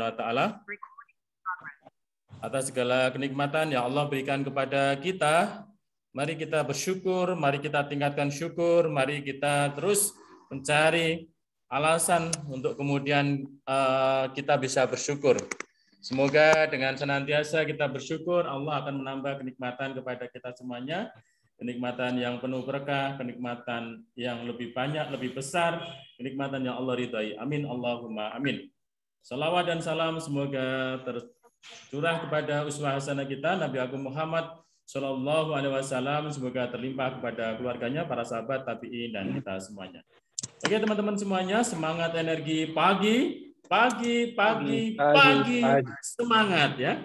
Subhanahu wa taala atas segala kenikmatan yang Allah berikan kepada kita. Mari kita bersyukur, mari kita tingkatkan syukur, mari kita terus mencari alasan untuk kemudian kita bisa bersyukur. Semoga dengan senantiasa kita bersyukur, Allah akan menambah kenikmatan kepada kita semuanya. Kenikmatan yang penuh berkah, kenikmatan yang lebih banyak, lebih besar, kenikmatan yang Allah ridhai. Amin, Allahumma amin. Salawat dan salam semoga tercurah kepada uswah hasanah kita, Nabi Agung Muhammad Sallallahu Alaihi Wasallam. Semoga terlimpah kepada keluarganya, para sahabat, tabi'in, dan kita semuanya. Oke teman-teman semuanya, semangat energi pagi, semangat ya.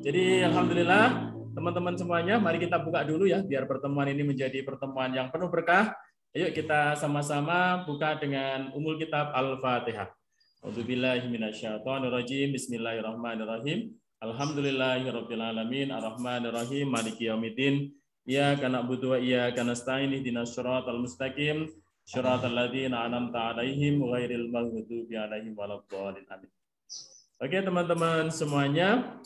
Jadi alhamdulillah teman-teman semuanya, mari kita buka dulu ya, biar pertemuan ini menjadi pertemuan yang penuh berkah. Ayo kita sama-sama buka dengan umul kitab Al-Fatihah. A'udzubillahi minasyaitonirrajim. Bismillahirrahmanirrahim. Alhamdulillahirabbil alamin, arrahmanirrahim, maliki yaumiddin. Iyyaka na'budu wa iyyaka nasta'in, ihdinas shiratal mustaqim, shiratal ladzina an'amta 'alaihim ghairil maghdubi 'alaihim waladdallin. Amin. Oke, teman-teman semuanya,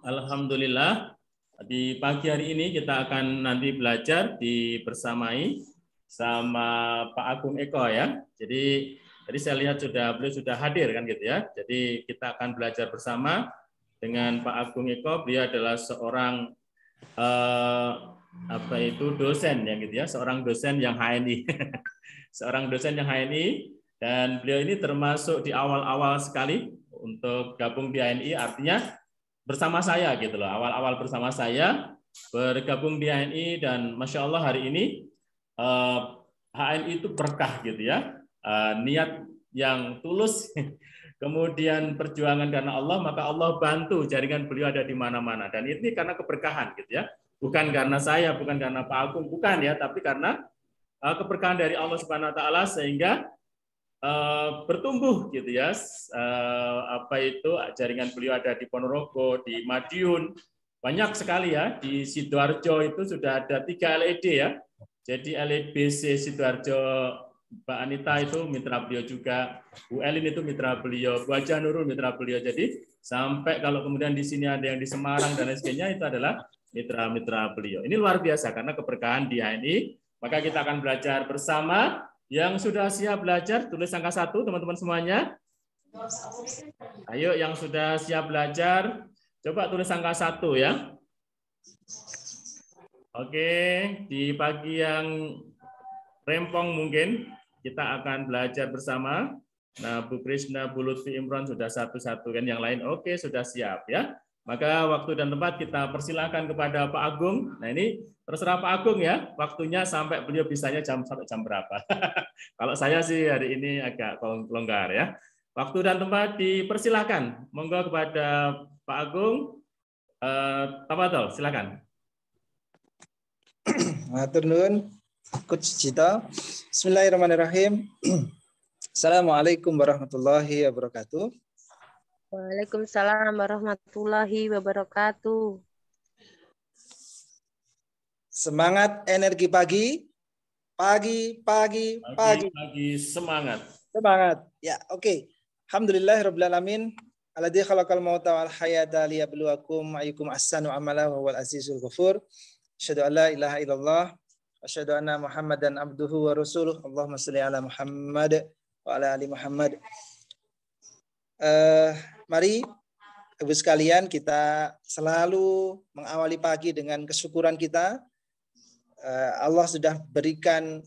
alhamdulillah di pagi hari ini kita akan nanti belajar dibersamai sama Pak Agung Eko ya. Jadi tadi saya lihat beliau sudah hadir kan gitu ya. Jadi kita akan belajar bersama dengan Pak Agung Eko. Beliau adalah seorang dosen yang gitu ya, seorang dosen yang HNI. Seorang dosen yang HNI, dan beliau ini termasuk di awal-awal sekali untuk gabung di HNI, artinya bersama saya gitu loh, awal-awal bersama saya bergabung di HNI, dan Masya Allah hari ini HNI itu berkah gitu ya, niat yang tulus, kemudian perjuangan karena Allah, maka Allah bantu jaringan beliau ada di mana-mana, dan ini karena keberkahan gitu ya, bukan karena saya, bukan karena Pak Agung, bukan ya, tapi karena keberkahan dari Allah Subhanahu Wa Taala sehingga bertumbuh gitu ya, jaringan beliau ada di Ponorogo, di Madiun, banyak sekali ya, di Sidoarjo itu sudah ada 3 LED ya, jadi LEBC Sidoarjo, Mbak Anita itu mitra beliau juga, Bu Elin itu mitra beliau, Bu Aja Nurul mitra beliau, jadi sampai kalau kemudian di sini ada yang di Semarang dan lain sebagainya, itu adalah mitra-mitra beliau. Ini luar biasa karena keberkahan di HNI, maka kita akan belajar bersama. Yang sudah siap belajar, tulis angka 1, teman-teman semuanya. Ayo, yang sudah siap belajar, coba tulis angka 1 ya. Oke, di pagi yang rempong mungkin, kita akan belajar bersama. Nah, Bu Krishna, Bu Lutfi Imron sudah satu-satu kan, yang lain oke, sudah siap ya. Maka waktu dan tempat kita persilakan kepada Pak Agung. Nah ini terserah Pak Agung ya, waktunya sampai beliau bisanya sampai jam berapa. Kalau saya sih hari ini agak longgar ya. Waktu dan tempat dipersilakan. Monggo kepada Pak Agung. Tafadhol, silakan. Matur nuwun, Coach Cita. Bismillahirrahmanirrahim. Assalamualaikum warahmatullahi wabarakatuh. Waalaikumsalam warahmatullahi wabarakatuh. Semangat energi pagi. Pagi, semangat. Semangat. Ya, oke. Alhamdulillahirabbil alamin. Alladzi khalaqal mauta wal hayata liyabluwakum ayyukum ahsanu amala wa huwal azizul ghafur. Asyhadu an la ilaha illallah wa asyhadu anna Muhammadan abduhu wa rasuluh. Allahumma shalli ala Muhammad wa ala ali Muhammad. Mari Ibu sekalian, kita selalu mengawali pagi dengan kesyukuran kita. Allah sudah berikan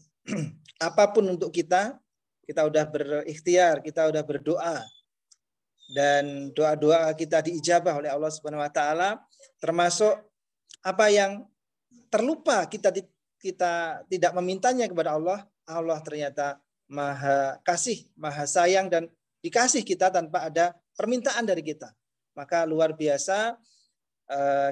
apapun untuk kita. Kita sudah berikhtiar, kita sudah berdoa, dan doa-doa kita diijabah oleh Allah Subhanahu Wa Taala. Termasuk apa yang terlupa kita tidak memintanya kepada Allah. Allah ternyata Maha Kasih, Maha Sayang, dan dikasih kita tanpa ada permintaan dari kita. Maka luar biasa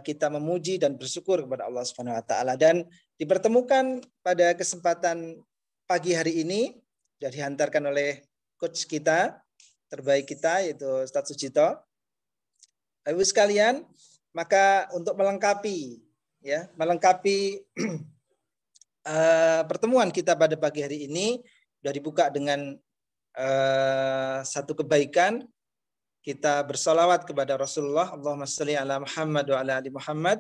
kita memuji dan bersyukur kepada Allah Subhanahu Wa Taala. Dan dipertemukan pada kesempatan pagi hari ini sudah dihantarkan oleh coach kita terbaik kita, yaitu Ustaz Sujito. Ibu sekalian, maka untuk melengkapi pertemuan kita pada pagi hari ini sudah dibuka dengan satu kebaikan, kita bersolawat kepada Rasulullah, Allahumma sholli ala Muhammad wa ala ali Muhammad,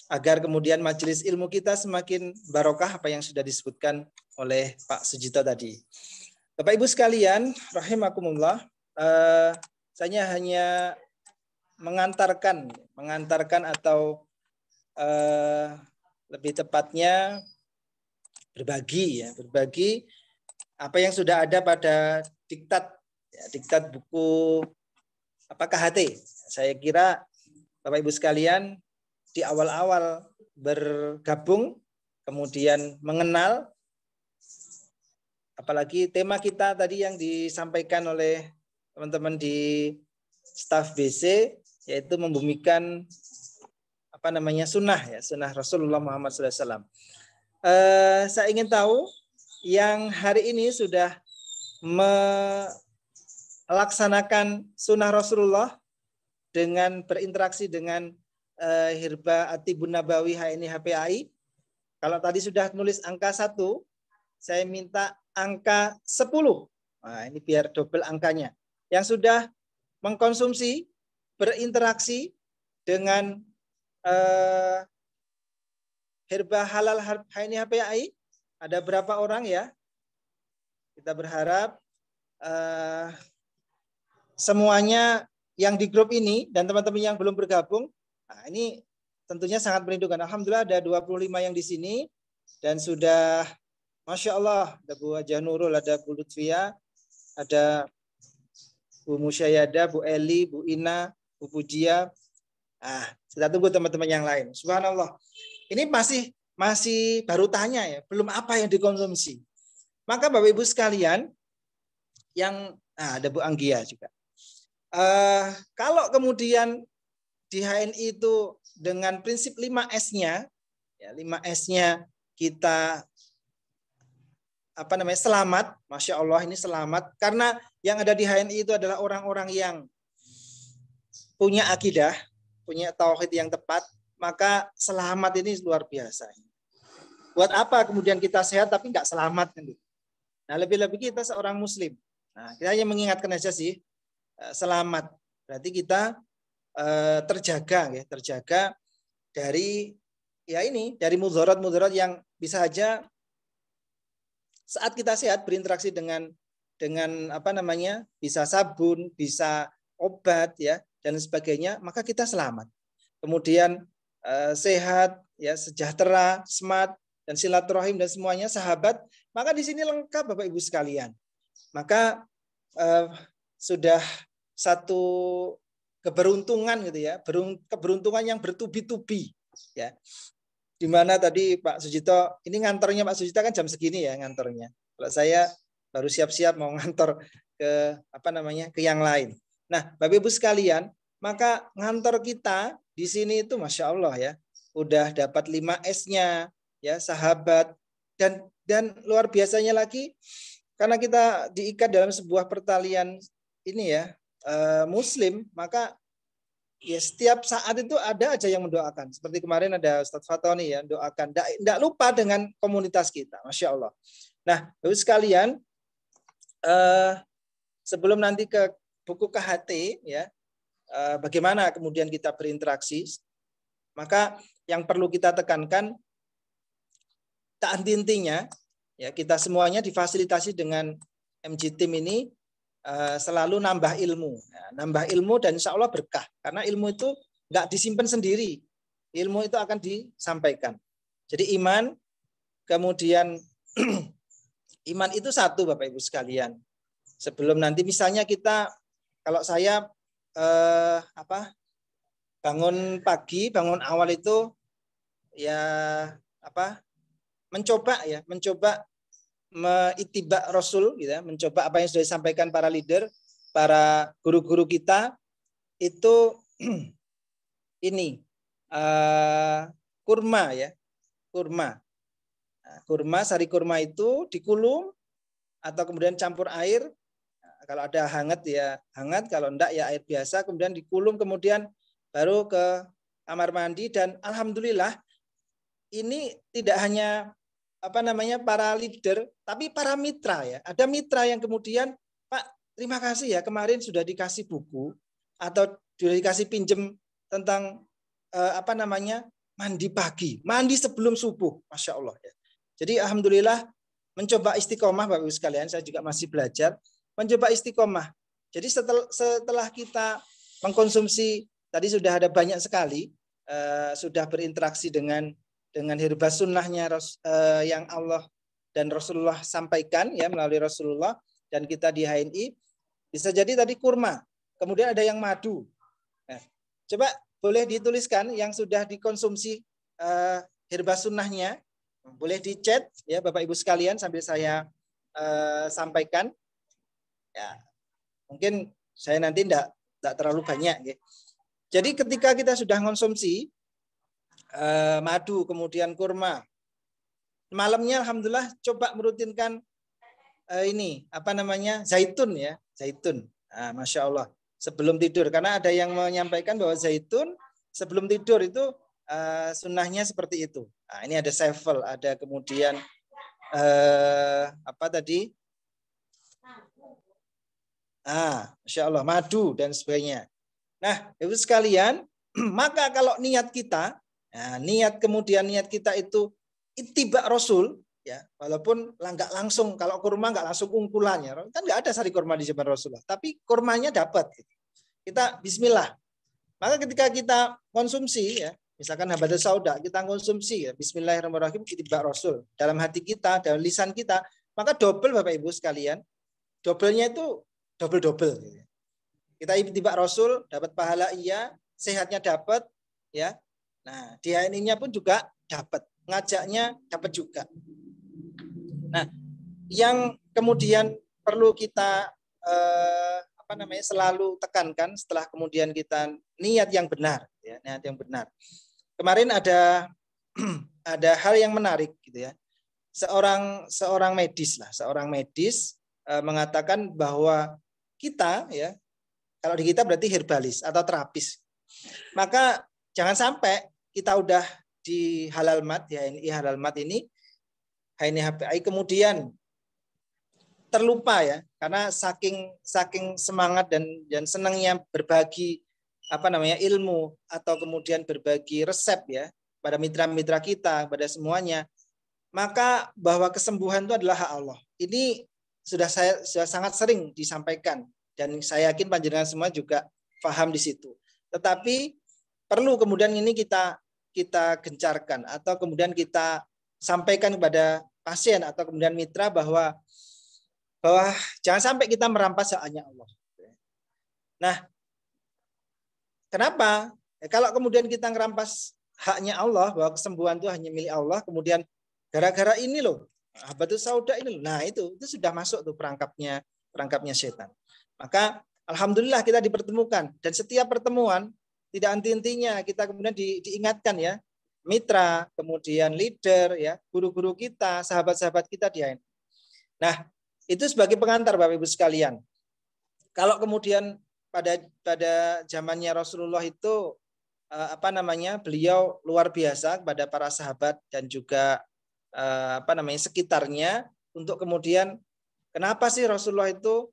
agar kemudian majelis ilmu kita semakin barokah apa yang sudah disebutkan oleh Pak Sujito tadi. Bapak Ibu sekalian, rahimakumullah, saya hanya mengantarkan atau lebih tepatnya berbagi apa yang sudah ada pada diktat buku KHT. Saya kira Bapak Ibu sekalian di awal-awal bergabung, kemudian mengenal, apalagi tema kita tadi yang disampaikan oleh teman-teman di staf BC, yaitu membumikan sunnah Rasulullah Muhammad SAW. Saya ingin tahu yang hari ini sudah melaksanakan sunnah Rasulullah dengan berinteraksi dengan Hirba Atibun Nabawi HNI HPAI. Kalau tadi sudah nulis angka 1, saya minta angka 10. Nah, ini biar double angkanya. Yang sudah mengkonsumsi, berinteraksi dengan Hirba Halal HNI HPAI, ada berapa orang ya? Kita berharap semuanya yang di grup ini dan teman-teman yang belum bergabung, nah ini tentunya sangat merindukan. Alhamdulillah ada 25 yang di sini dan sudah Masya Allah, ada Bu Hajah Nurul, ada Bu Lutfia, ada Bu Musyayada, Bu Eli, Bu Ina, Bu Pujia. Kita tunggu teman-teman yang lain. Subhanallah. Ini masih baru tanya ya, belum apa yang dikonsumsi. Maka Bapak Ibu sekalian, yang ada Bu Anggia juga. Kalau kemudian di HNI itu dengan prinsip 5S-nya, ya 5S-nya kita selamat, Masya Allah ini selamat, karena yang ada di HNI itu adalah orang-orang yang punya akidah, punya tauhid yang tepat, maka selamat ini luar biasa. Buat apa kemudian kita sehat tapi nggak selamat kan? Nah, lebih-lebih kita seorang muslim. Nah, kita hanya mengingatkan aja sih, selamat. Berarti kita terjaga dari dari mudarat-mudarat yang bisa aja saat kita sehat berinteraksi dengan bisa sabun, bisa obat ya dan sebagainya, maka kita selamat. Kemudian sehat ya, sejahtera, smart dan silaturahim dan semuanya sahabat, maka di sini lengkap Bapak Ibu sekalian. Maka sudah satu keberuntungan gitu ya, keberuntungan yang bertubi-tubi ya. Di mana tadi Pak Sujito, ini ngantornya Pak Sujito kan jam segini ya ngantornya. Kalau saya baru siap-siap mau ngantor ke ke yang lain. Nah, Bapak Ibu sekalian, maka ngantor kita di sini itu Masya Allah ya, udah dapat 5S-nya ya, sahabat, dan luar biasanya lagi karena kita diikat dalam sebuah pertalian ini ya, muslim, maka ya setiap saat itu ada aja yang mendoakan. Seperti kemarin ada Ustadz Fatoni ya, doakan. Tidak lupa dengan komunitas kita, Masya Allah. Nah, Bapak sekalian, sebelum nanti ke buku KHT ya, bagaimana kemudian kita berinteraksi, maka yang perlu kita tekankan, tak henti-hentinya ya, kita semuanya difasilitasi dengan MG Team ini selalu nambah ilmu. Nambah ilmu dan insya Allah berkah. Karena ilmu itu nggak disimpan sendiri. Ilmu itu akan disampaikan. Jadi iman, kemudian iman itu satu Bapak Ibu sekalian. Sebelum nanti misalnya kita, kalau saya bangun pagi, bangun awal itu ya mencoba meitibak Rasul gitu ya, mencoba apa yang sudah disampaikan para leader, para guru-guru kita itu ini kurma ya, kurma. Nah, kurma, sari kurma itu dikulum atau kemudian campur air. Nah, kalau ada hangat ya hangat, kalau enggak ya air biasa, kemudian dikulum, kemudian baru ke kamar mandi. Dan alhamdulillah ini tidak hanya para leader, tapi para mitra ya. Ada mitra yang kemudian, Pak, terima kasih ya kemarin sudah dikasih buku. atau dikasih pinjem tentang mandi pagi, mandi sebelum subuh, masya Allah ya. Jadi alhamdulillah mencoba istiqomah Bapak Ibu sekalian, saya juga masih belajar mencoba istiqomah. Jadi setelah kita mengkonsumsi tadi sudah ada banyak sekali sudah berinteraksi dengan hirba sunnahnya yang Allah dan Rasulullah sampaikan ya melalui Rasulullah dan kita di HNI bisa jadi tadi kurma, kemudian ada yang madu. Nah, coba boleh dituliskan yang sudah dikonsumsi hirba sunnahnya, boleh di chat ya Bapak Ibu sekalian sambil saya sampaikan. Ya, mungkin saya nanti tidak terlalu banyak. Ya. Jadi ketika kita sudah konsumsi madu kemudian kurma, malamnya alhamdulillah coba merutinkan zaitun ya, zaitun. Nah, masya Allah. Sebelum tidur, karena ada yang menyampaikan bahwa zaitun sebelum tidur itu sunnahnya seperti itu. Nah, ini ada sevel, ada kemudian masya Allah, madu dan sebagainya. Nah, ibu sekalian, maka kalau niat kita, niat kita itu ittiba Rasul, ya, walaupun nggak langsung, kalau kurma nggak langsung ungkulannya, kan nggak ada sari kurma di zaman Rasulullah, tapi kurmanya dapat. Kita Bismillah. Maka ketika kita konsumsi, ya, misalkan habatus sauda, kita konsumsi, ya, Bismillahirrahmanirrahim, ittiba Rasul dalam hati kita, dalam lisan kita, maka double Bapak Ibu sekalian, double-nya itu double. Kita ittiba Rasul, dapat pahala iya, sehatnya dapat, ya. Nah, dia ininya pun juga dapat, ngajaknya dapat juga. Nah, yang kemudian perlu kita selalu tekankan setelah kemudian kita niat yang benar, ya, niat yang benar. Kemarin ada hal yang menarik, gitu ya. Seorang medis mengatakan bahwa kita, ya, kalau di kita berarti herbalis atau terapis. Maka jangan sampai kita udah di halal mat, ya, ini halal mat ini HPI kemudian terlupa, ya, karena saking semangat dan senangnya berbagi ilmu atau kemudian berbagi resep, ya, pada mitra-mitra kita, pada semuanya, maka bahwa kesembuhan itu adalah hak Allah. Ini sudah sangat sering disampaikan dan saya yakin panjenengan semua juga paham di situ. Tetapi perlu kemudian ini kita gencarkan atau kemudian kita sampaikan kepada pasien atau kemudian mitra bahwa jangan sampai kita merampas haknya Allah. Nah, kenapa? Kalau kemudian kita merampas haknya Allah, bahwa kesembuhan itu hanya milik Allah, kemudian gara-gara ini loh, habatus sauda ini loh. Nah, itu sudah masuk tuh perangkapnya setan. Maka alhamdulillah kita dipertemukan dan setiap pertemuan tidak henti-hentinya kita kemudian diingatkan, ya, mitra, kemudian leader, ya, guru-guru kita, sahabat-sahabat kita di HNI. Nah, itu sebagai pengantar Bapak Ibu sekalian. Kalau kemudian pada zamannya Rasulullah itu beliau luar biasa kepada para sahabat dan juga sekitarnya untuk kemudian kenapa sih Rasulullah itu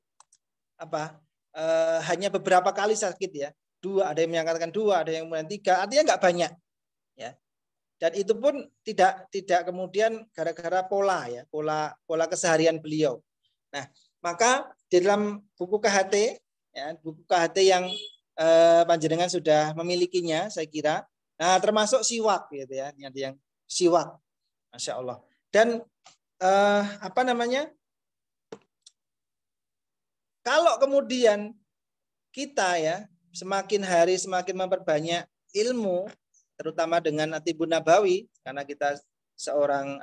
hanya beberapa kali sakit, ya. 2, ada yang mengatakan 2, ada yang mengatakan 3, artinya nggak banyak, ya. Dan itu pun tidak kemudian gara-gara pola keseharian beliau. Nah, maka di dalam buku KHT, ya, buku KHT yang panjenengan sudah memilikinya, saya kira. Nah, termasuk siwak, gitu ya, yang siwak, masya Allah. Dan kalau kemudian kita, ya, semakin hari semakin memperbanyak ilmu, terutama dengan Atibun Nabawi, karena kita seorang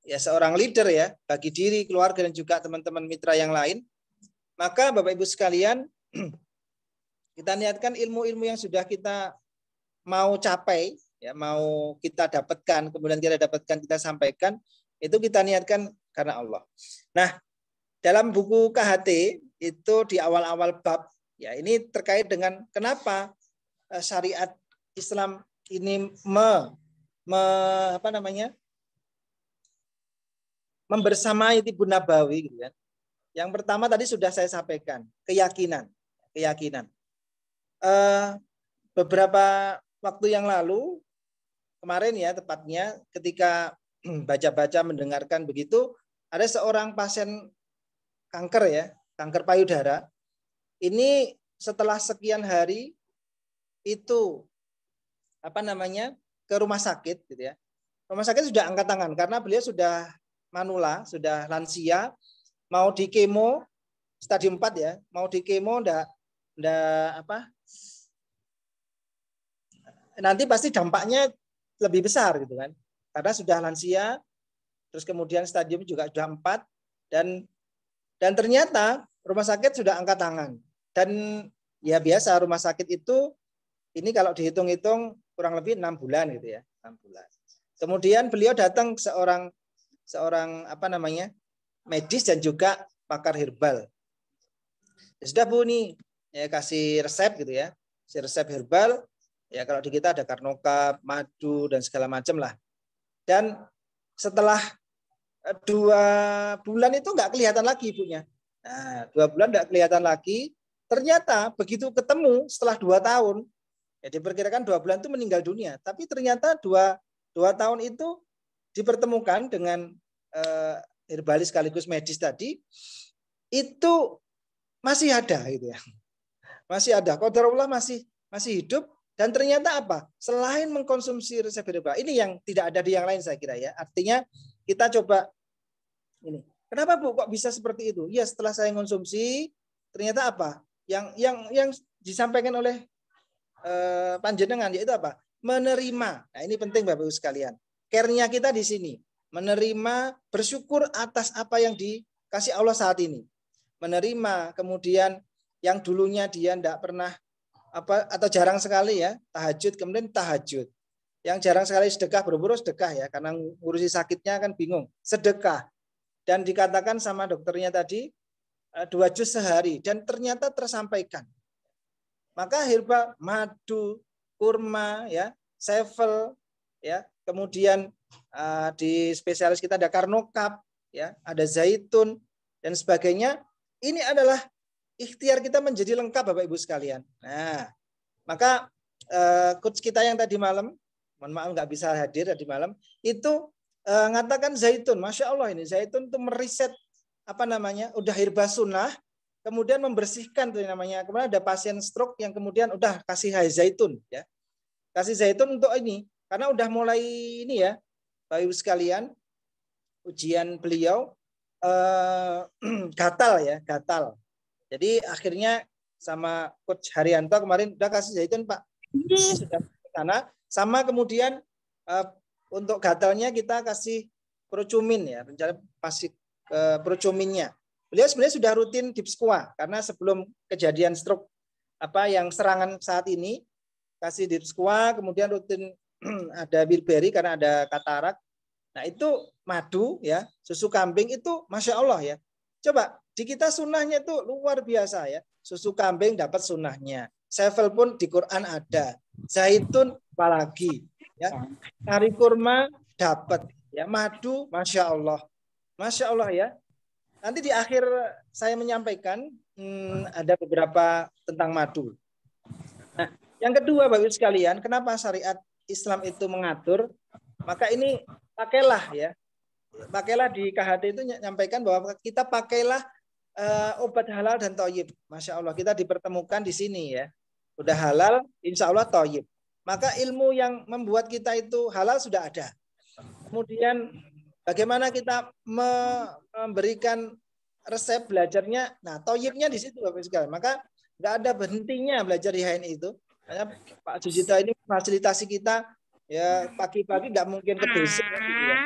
seorang leader, ya, bagi diri, keluarga dan juga teman-teman mitra yang lain, maka Bapak Ibu sekalian, kita niatkan ilmu-ilmu yang sudah kita mau capai, ya, mau kita dapatkan, kemudian kita sampaikan, itu kita niatkan karena Allah. Nah, dalam buku KHT itu di awal-awal bab, ya, ini terkait dengan kenapa syariat Islam ini membersamai Tibun Nabawi, gitu kan. Yang pertama tadi sudah saya sampaikan, keyakinan. Beberapa waktu yang lalu, kemarin ya tepatnya, ketika baca-baca mendengarkan begitu, ada seorang pasien kanker ya, kanker payudara. Ini setelah sekian hari itu ke rumah sakit gitu ya. Rumah sakit sudah angkat tangan karena beliau sudah manula, sudah lansia, mau di kemo stadium 4 ya, mau di kemo nanti pasti dampaknya lebih besar gitu kan. Karena sudah lansia, terus kemudian stadium juga sudah 4 dan ternyata rumah sakit sudah angkat tangan. Dan ya biasa rumah sakit itu ini kalau dihitung-hitung kurang lebih 6 bulan gitu ya, 6 bulan. Kemudian beliau datang seorang medis dan juga pakar herbal. Ya sudah Bu nih, ya kasih resep gitu ya. Si resep herbal, ya kalau di kita ada karnokap, madu dan segala macam lah. Dan setelah 2 bulan itu nggak kelihatan lagi ibunya. Nah, 2 bulan nggak kelihatan lagi. Ternyata begitu ketemu setelah 2 tahun, ya diperkirakan 2 bulan itu meninggal dunia. Tapi ternyata 2 tahun itu dipertemukan dengan herbalis sekaligus medis tadi, itu masih ada gitu ya. Masih ada. Qadarullah masih hidup. Dan ternyata apa? Selain mengkonsumsi resep herbal, ini yang tidak ada di yang lain saya kira ya. Artinya kita coba ini. Kenapa Bu kok bisa seperti itu? Ya setelah saya konsumsi, ternyata apa? Yang disampaikan oleh panjenengan yaitu apa? Menerima. Nah ini penting Bapak Ibu sekalian. Care-nya kita di sini. Menerima, bersyukur atas apa yang dikasih Allah saat ini. Menerima, kemudian yang dulunya dia tidak pernah atau jarang sekali ya tahajud, kemudian tahajud. Yang jarang sekali sedekah, buru-buru sedekah ya, karena ngurusi sakitnya kan bingung. Sedekah. Dan dikatakan sama dokternya tadi 2 juz sehari dan ternyata tersampaikan. Maka herbal, madu, kurma, ya, sevel, ya, kemudian di spesialis kita ada karnokap, ya, ada zaitun dan sebagainya. Ini adalah ikhtiar kita menjadi lengkap Bapak Ibu sekalian. Nah, maka coach kita yang tadi malam, mohon maaf nggak bisa hadir tadi malam, itu ngatakan zaitun, masya Allah ini zaitun itu meriset udah herbal sunnah, kemudian membersihkan tuh namanya. Kemudian ada pasien stroke yang kemudian udah kasih zaitun, ya, kasih zaitun untuk ini, karena udah mulai ini ya, Bapak Ibu sekalian, ujian beliau gatal ya, gatal. Jadi akhirnya sama Coach Haryanto kemarin udah kasih zaitun Pak. Ini sudah ke sana. Sama kemudian untuk gatalnya kita kasih procumin ya, rencana kasih procuminnya. Beliau sebenarnya sudah rutin dipskuah karena sebelum kejadian stroke yang serangan saat ini kasih dipskuah, kemudian rutin ada bilberry karena ada katarak. Nah itu madu ya, susu kambing itu masya Allah ya. Coba di kita sunnahnya itu luar biasa ya. Susu kambing dapat sunnahnya. Sevel pun di Quran ada. Zaitun apalagi ya. Kari kurma dapat ya. Madu masya Allah. Masya Allah ya. Nanti di akhir saya menyampaikan ada beberapa tentang madu. Nah, yang kedua Bapak Ibu sekalian, kenapa syariat Islam itu mengatur? Maka ini pakailah ya. Pakailah di KHT itu menyampaikan bahwa kita pakailah obat halal dan thayyib. Masya Allah kita dipertemukan di sini ya. Udah halal, insya Allah thayyib. Maka ilmu yang membuat kita itu halal sudah ada. Kemudian bagaimana kita memberikan resep belajarnya. Nah thayyibnya di situ Bapak sekalian. Maka nggak ada berhentinya belajar di HNI itu. Karena Pak Sujito ini fasilitasi kita ya pagi-pagi nggak mungkin ke BC gitu ya.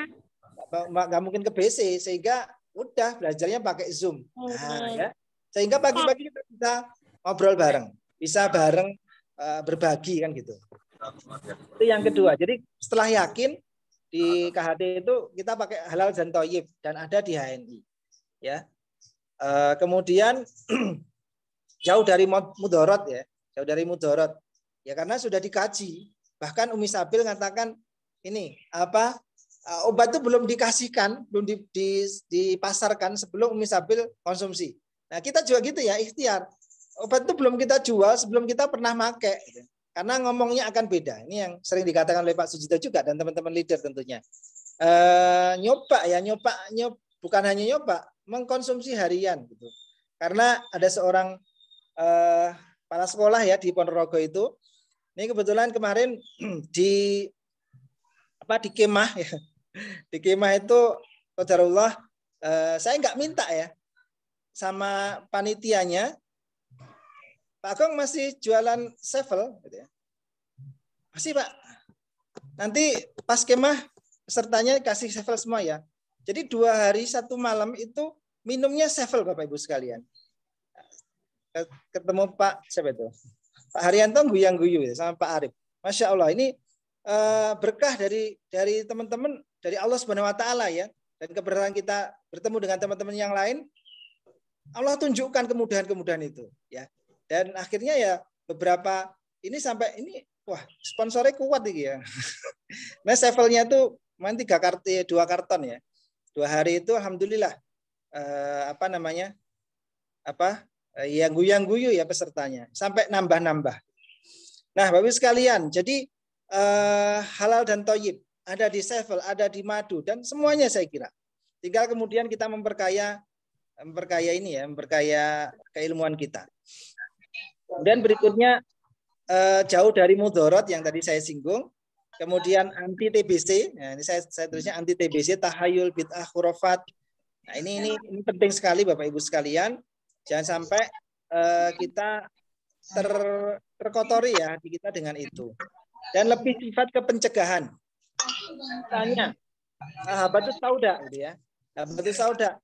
Nggak mungkin ke BC sehingga udah belajarnya pakai Zoom. Nah, ya. Sehingga pagi-pagi kita bisa ngobrol bareng, bisa bareng berbagi kan gitu. Itu yang kedua. Jadi setelah yakin di KHT itu kita pakai halal dan thayyib dan ada di HNI. Ya. Kemudian jauh dari mudorot ya, jauh dari mudorot. Ya karena sudah dikaji. Bahkan Umi Sabil mengatakan ini obat itu belum dikasihkan, belum dipasarkan sebelum Umi Sabil konsumsi. Nah, kita juga gitu ya, ikhtiar. Obat itu belum kita jual sebelum kita pernah pakai. Gitu. Karena ngomongnya akan beda. Ini yang sering dikatakan oleh Pak Sujito juga dan teman-teman leader tentunya. Nyoba, bukan hanya nyoba, mengkonsumsi harian gitu. Karena ada seorang kepala sekolah ya di Ponorogo itu. Ini kebetulan kemarin di kemah ya. Di kemah itu qadarullah saya nggak minta ya sama panitianya. Pak Gong masih jualan sevel gitu ya. Masih Pak. Nanti pas kemah pesertanya kasih sevel semua ya. Jadi 2 hari 1 malam itu minumnya sevel Bapak Ibu sekalian. Ketemu Pak siapa itu? Pak Haryanto guyang-guyu ya, sama Pak Arif. Masya Allah ini berkah dari teman-teman, dari Allah Subhanahu Wa Taala ya, dan keberadaan kita bertemu dengan teman-teman yang lain, Allah tunjukkan kemudahan-kemudahan itu ya. Dan akhirnya ya beberapa ini sampai ini wah sponsornya kuat nih ya. Nah sevelnya tuh main 2 karton ya. 2 hari itu alhamdulillah yang guyang-guyu ya pesertanya sampai nambah-nambah. Nah Bapak Ibu sekalian, jadi halal dan thayyib ada di sevel, ada di madu dan semuanya saya kira. Tinggal kemudian kita memperkaya ini ya, memperkaya keilmuan kita. Kemudian berikutnya jauh dari mudorot yang tadi saya singgung. Kemudian anti TBC. Nah, ini saya tulisnya anti TBC, tahayul, bid'ah, khurafat. Nah, ini penting sekali Bapak Ibu sekalian. Jangan sampai kita terkotori ya hati kita dengan itu. Dan lebih sifat ke pencegahan. Misalnya habatus sauda gitu ya. Habatus sauda.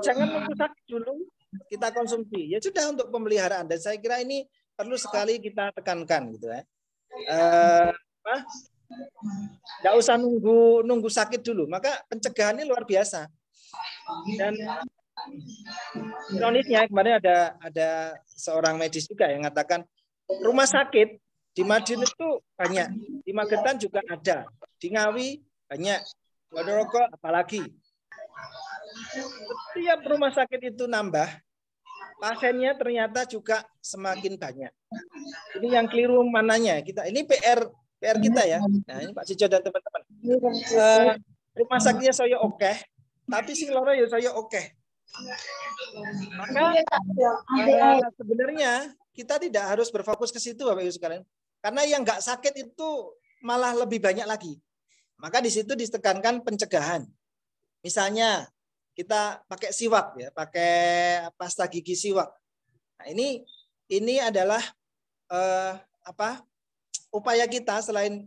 Jangan nunggu sakit dulu kita konsumsi. Ya sudah untuk pemeliharaan dan saya kira ini perlu sekali kita tekankan gitu ya. Nggak usah nunggu sakit dulu. Maka pencegahan ini luar biasa. Dan ironisnya kemarin ada seorang medis juga yang mengatakan rumah sakit di Madiun itu banyak, di Magetan juga ada, di Ngawi banyak, Ponorogo apalagi. Setiap rumah sakit itu nambah, pasiennya ternyata juga semakin banyak. Ini yang keliru mananya kita. Ini PR kita ya. Nah ini Pak Cijo dan teman-teman. Rumah sakitnya saya oke, tapi sing loro ya saya oke. Maka sebenarnya kita tidak harus berfokus ke situ Bapak Ibu sekalian. Karena yang nggak sakit itu malah lebih banyak lagi. Maka di situ ditekankan pencegahan. Misalnya kita pakai siwak ya, pakai pasta gigi siwak. Nah, ini adalah upaya kita selain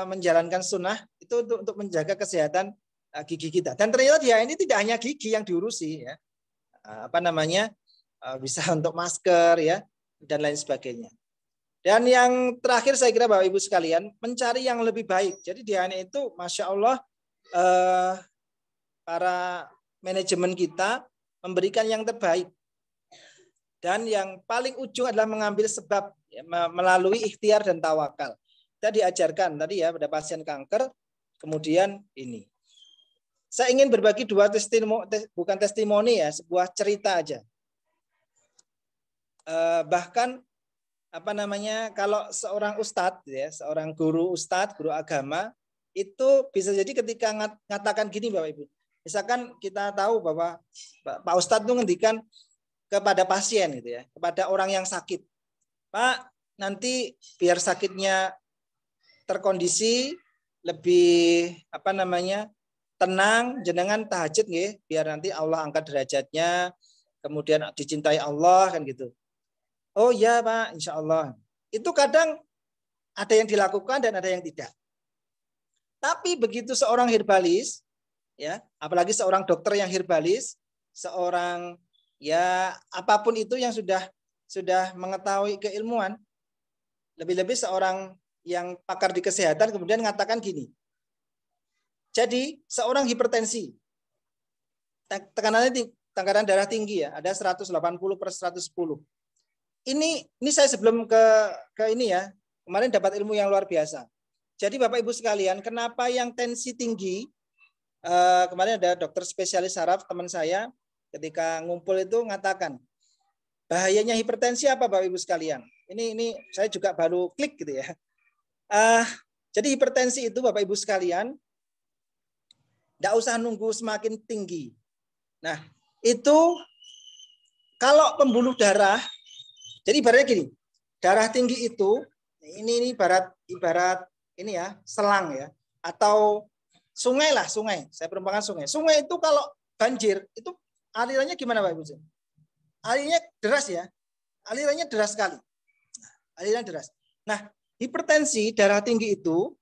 menjalankan sunnah itu untuk menjaga kesehatan gigi kita. Dan ternyata dia ini tidak hanya gigi yang diurusi ya. Bisa untuk masker ya dan lain sebagainya. Dan yang terakhir saya kira Bapak Ibu sekalian mencari yang lebih baik. Jadi di HNI itu Masya Allah para manajemen kita memberikan yang terbaik. Dan yang paling ujung adalah mengambil sebab ya, melalui ikhtiar dan tawakal. Kita diajarkan tadi ya pada pasien kanker, kemudian ini. Saya ingin berbagi 2 bukan testimoni ya, sebuah cerita aja. Bahkan kalau seorang ustadz ya, seorang guru agama itu bisa jadi ketika ngatakan gini Bapak Ibu. Misalkan kita tahu bahwa Pak Ustadz itu ngendikan kepada pasien gitu ya, kepada orang yang sakit. Pak, nanti biar sakitnya terkondisi lebih tenang, jenengan tahajud nggih, biar nanti Allah angkat derajatnya, kemudian dicintai Allah kan gitu. Oh ya Pak, insya Allah. Itu kadang ada yang dilakukan dan ada yang tidak. Tapi begitu seorang herbalis, ya, apalagi seorang dokter yang herbalis, seorang ya apapun itu yang sudah mengetahui keilmuan, lebih-lebih seorang yang pakar di kesehatan kemudian mengatakan gini. Jadi seorang hipertensi, tekanan darah tinggi ya, ada 180/110. Ini saya sebelum ke ini ya, kemarin dapat ilmu yang luar biasa. Jadi Bapak Ibu sekalian, kenapa yang tensi tinggi, kemarin ada dokter spesialis saraf teman saya ketika ngumpul itu mengatakan bahayanya hipertensi apa Bapak Ibu sekalian? Ini saya juga baru klik gitu ya. Jadi hipertensi itu Bapak Ibu sekalian, tidak usah nunggu semakin tinggi. Nah itu kalau pembuluh darah, jadi ibaratnya gini, darah tinggi itu ini ibarat ini ya selang ya, atau sungai lah, sungai. Saya perumpamaan sungai. Sungai itu kalau banjir itu alirannya gimana Pak Ibu? Alirannya deras ya, alirannya deras sekali. Aliran deras. Nah, hipertensi darah tinggi itu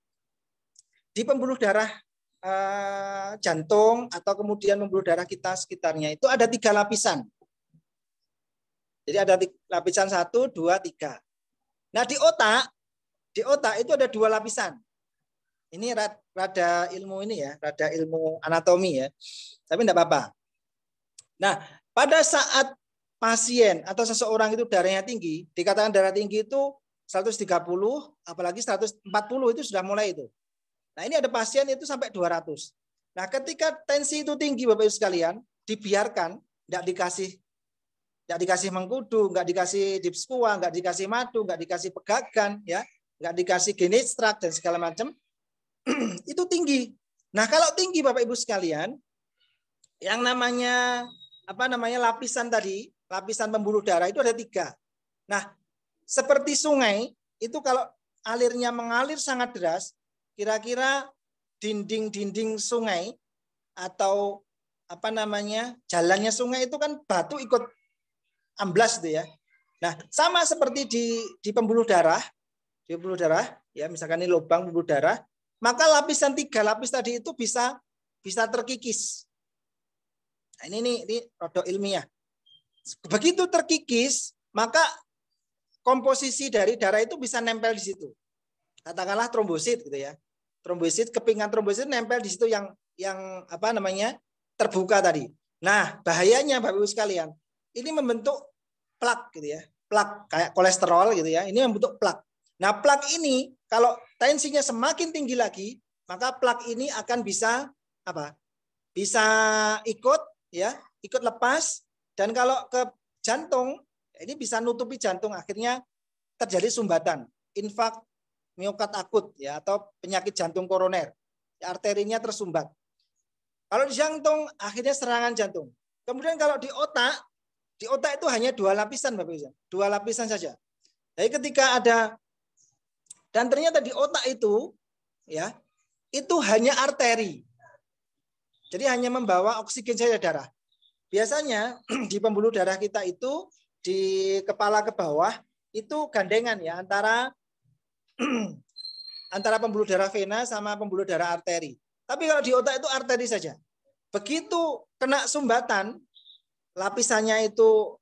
di pembuluh darah jantung atau kemudian pembuluh darah kita sekitarnya itu ada 3 lapisan. Jadi ada lapisan 1, 2, 3. Nah di otak itu ada 2 lapisan. Ini rada ilmu ini ya, rada ilmu anatomi ya. Tapi enggak apa-apa. Nah, pada saat pasien atau seseorang itu darahnya tinggi, dikatakan darah tinggi itu 130, apalagi 140 itu sudah mulai itu. Nah, ini ada pasien itu sampai 200. Nah, ketika tensi itu tinggi Bapak Ibu sekalian, dibiarkan, enggak dikasih mengkudu, enggak dikasih dipskua, enggak dikasih madu, enggak dikasih pegagan ya, enggak dikasih genistrak dan segala macam. Itu tinggi. Nah, kalau tinggi Bapak Ibu sekalian, yang namanya lapisan tadi, lapisan pembuluh darah itu ada 3. Nah, seperti sungai itu kalau alirnya mengalir sangat deras, kira-kira dinding-dinding sungai atau jalannya sungai itu kan batu ikut amblas itu ya. Nah, sama seperti di pembuluh darah, ya misalkan ini lubang pembuluh darah, maka lapisan 3 lapis tadi itu bisa terkikis. Nah, ini rodok ilmiah. Begitu terkikis, maka komposisi dari darah itu bisa nempel di situ. Katakanlah trombosit gitu ya. Trombosit, kepingan trombosit nempel di situ yang terbuka tadi. Nah, bahayanya Bapak Ibu sekalian, ini membentuk plak gitu ya. Plak kayak kolesterol gitu ya. Ini membentuk plak. Nah, plak ini kalau tensinya semakin tinggi lagi, maka plak ini akan bisa Bisa ikut lepas, dan kalau ke jantung ini bisa nutupi jantung, akhirnya terjadi sumbatan, infak miokard akut ya, atau penyakit jantung koroner. Arterinya tersumbat. Kalau di jantung akhirnya serangan jantung. Kemudian kalau di otak itu hanya 2 lapisan Bapak Ibu. 2 lapisan saja. Jadi ketika ada, dan ternyata di otak itu ya, itu hanya arteri. Jadi hanya membawa oksigen saja darah. Biasanya di pembuluh darah kita itu di kepala ke bawah itu gandengan ya, antara pembuluh darah vena sama pembuluh darah arteri. Tapi kalau di otak itu arteri saja. Begitu kena sumbatan, lapisannya itu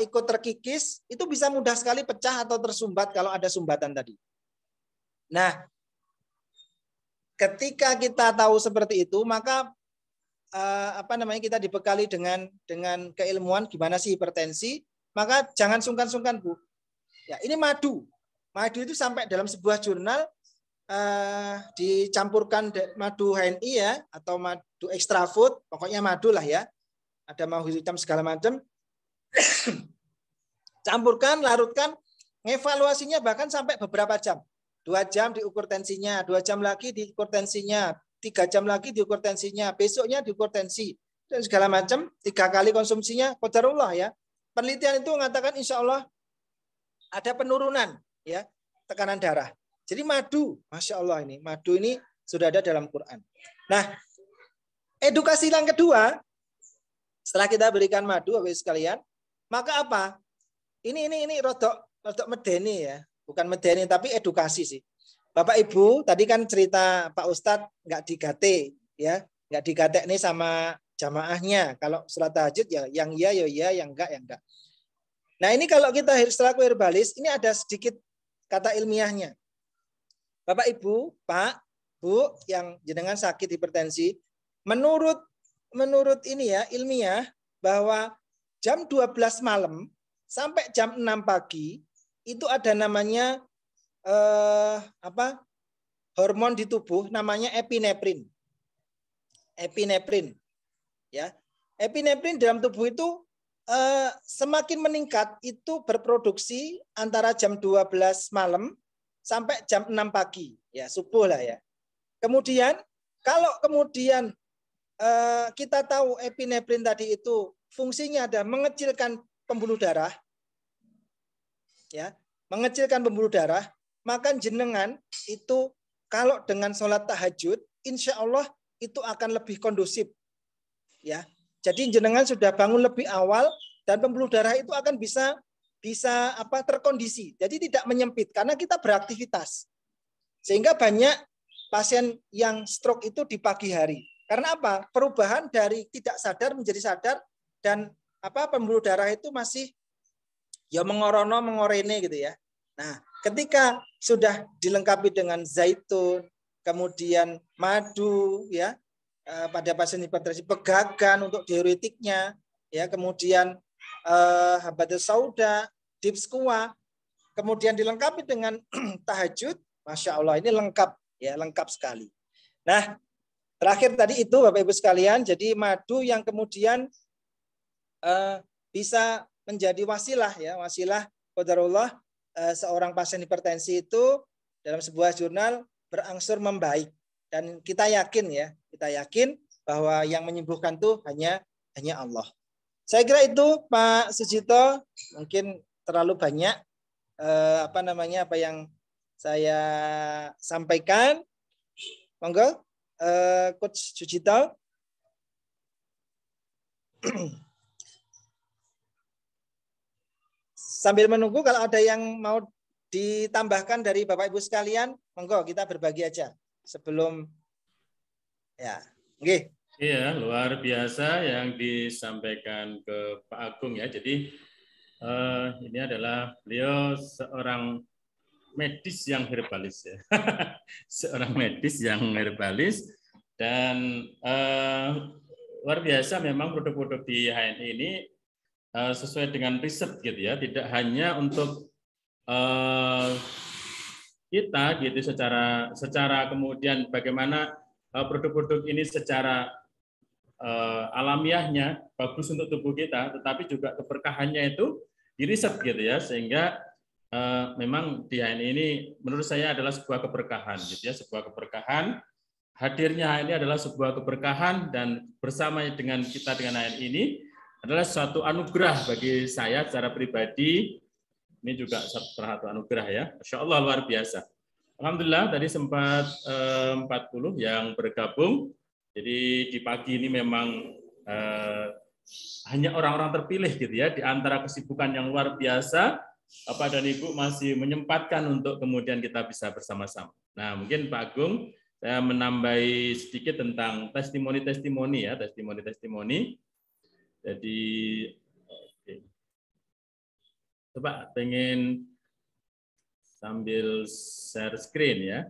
ikut terkikis, itu bisa mudah sekali pecah atau tersumbat kalau ada sumbatan tadi. Nah, ketika kita tahu seperti itu, maka kita dibekali dengan keilmuan gimana sih hipertensi, maka jangan sungkan-sungkan Bu. Ya, ini madu. Madu itu sampai dalam sebuah jurnal dicampurkan madu HNI ya, atau madu extra food, pokoknya madu lah ya. Ada mau hitam segala macam. Campurkan, larutkan, ngevaluasinya bahkan sampai beberapa jam. 2 jam diukur tensinya, 2 jam lagi diukur tensinya, 3 jam lagi diukur tensinya, besoknya diukur tensi, dan segala macam, 3 kali konsumsinya, qadarullah ya. Penelitian itu mengatakan insya Allah ada penurunan ya tekanan darah. Jadi madu, Masya Allah ini, madu ini sudah ada dalam Quran. Nah, edukasi yang kedua, setelah kita berikan madu, Bapak sekalian, maka apa? Ini rodok medeni ya. Bukan medeni tapi edukasi sih. Bapak Ibu tadi kan cerita Pak Ustadz nggak digate ya, nggak digate nih sama jamaahnya. Kalau sholat tahajud ya yang iya ya iya, yang enggak ya enggak. Nah ini kalau kita selaku herbalis ini ada sedikit kata ilmiahnya. Bapak Ibu, Pak, Bu yang jenengan sakit hipertensi, menurut ini ya ilmiah bahwa jam 12 malam sampai jam 6 pagi itu ada namanya hormon di tubuh namanya epinefrin. Epinefrin, ya. Epinefrin dalam tubuh itu semakin meningkat itu berproduksi antara jam 12 malam sampai jam 6 pagi, ya subuh lah ya. Kemudian kalau kemudian kita tahu epinefrin tadi itu fungsinya ada mengecilkan pembuluh darah, ya, mengecilkan pembuluh darah, maka jenengan itu kalau dengan sholat tahajud, insya Allah itu akan lebih kondusif, ya. Jadi jenengan sudah bangun lebih awal dan pembuluh darah itu akan bisa terkondisi. Jadi tidak menyempit karena kita beraktivitas. Sehingga banyak pasien yang stroke itu di pagi hari. Karena apa? Perubahan dari tidak sadar menjadi sadar dan pembuluh darah itu masih ya mengorono mengorene gitu ya. Nah, ketika sudah dilengkapi dengan zaitun, kemudian madu ya, pada pasien hipertensi, pegagan untuk diuretiknya, ya, kemudian habatus sauda, dipskuwa, kemudian dilengkapi dengan tahajud, masya Allah ini lengkap ya, lengkap sekali. Nah, terakhir tadi itu Bapak Ibu sekalian, jadi madu yang kemudian bisa menjadi wasilah ya, wasilah qadarullah seorang pasien hipertensi itu dalam sebuah jurnal berangsur membaik. Dan kita yakin ya, kita yakin bahwa yang menyembuhkan itu hanya Allah. Saya kira itu Pak Sujito, mungkin terlalu banyak apa yang saya sampaikan. Monggo Coach Sujito. Sambil menunggu kalau ada yang mau ditambahkan dari Bapak Ibu sekalian, monggo kita berbagi aja. Sebelum ya, nggih. Iya, luar biasa yang disampaikan ke Pak Agung ya. Jadi ini adalah beliau seorang medis yang herbalis ya. Seorang medis yang herbalis dan luar biasa memang produk-produk di HNI ini sesuai dengan riset gitu ya. Tidak hanya untuk kita gitu secara kemudian bagaimana produk-produk ini secara alamiahnya bagus untuk tubuh kita, tetapi juga keberkahannya itu diriset gitu ya, sehingga memang di HNI ini menurut saya adalah sebuah keberkahan gitu ya, sebuah keberkahan. Hadirnya HNI adalah sebuah keberkahan dan bersama dengan kita dengan HNI ini adalah suatu anugerah bagi saya secara pribadi. Ini juga satu anugerah ya, Masya Allah luar biasa. Alhamdulillah tadi sempat 40 yang bergabung. Jadi di pagi ini memang hanya orang-orang terpilih gitu ya, di antara kesibukan yang luar biasa, Bapak dan Ibu masih menyempatkan untuk kemudian kita bisa bersama-sama. Nah mungkin Pak Agung, saya menambahi sedikit tentang testimoni-testimoni ya, testimoni-testimoni. Jadi coba pengen sambil share screen ya.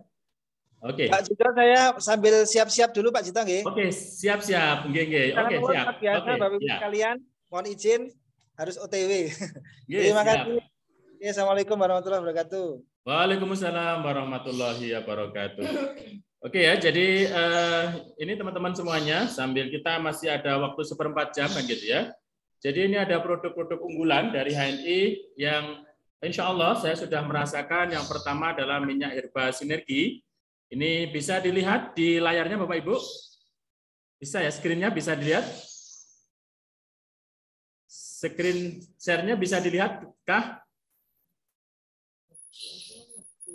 Oke. Pak Cito, saya sambil siap-siap dulu Pak Cito nggih. Oke, siap-siap. Oke, siap. Biasa Bapak Ibu sekalian, mohon izin harus OTW. Terima kasih. Assalamualaikum warahmatullahi wabarakatuh. Waalaikumsalam warahmatullahi wabarakatuh. Oke ya, jadi ini teman-teman semuanya, sambil kita masih ada waktu 1/4 jam kan gitu ya. Jadi ini ada produk-produk unggulan dari HNI yang insya Allah saya sudah merasakan. Yang pertama adalah minyak herba sinergi. Ini bisa dilihat di layarnya Bapak Ibu. Bisa ya, screen-nya bisa dilihat. Screen share-nya bisa dilihat kah?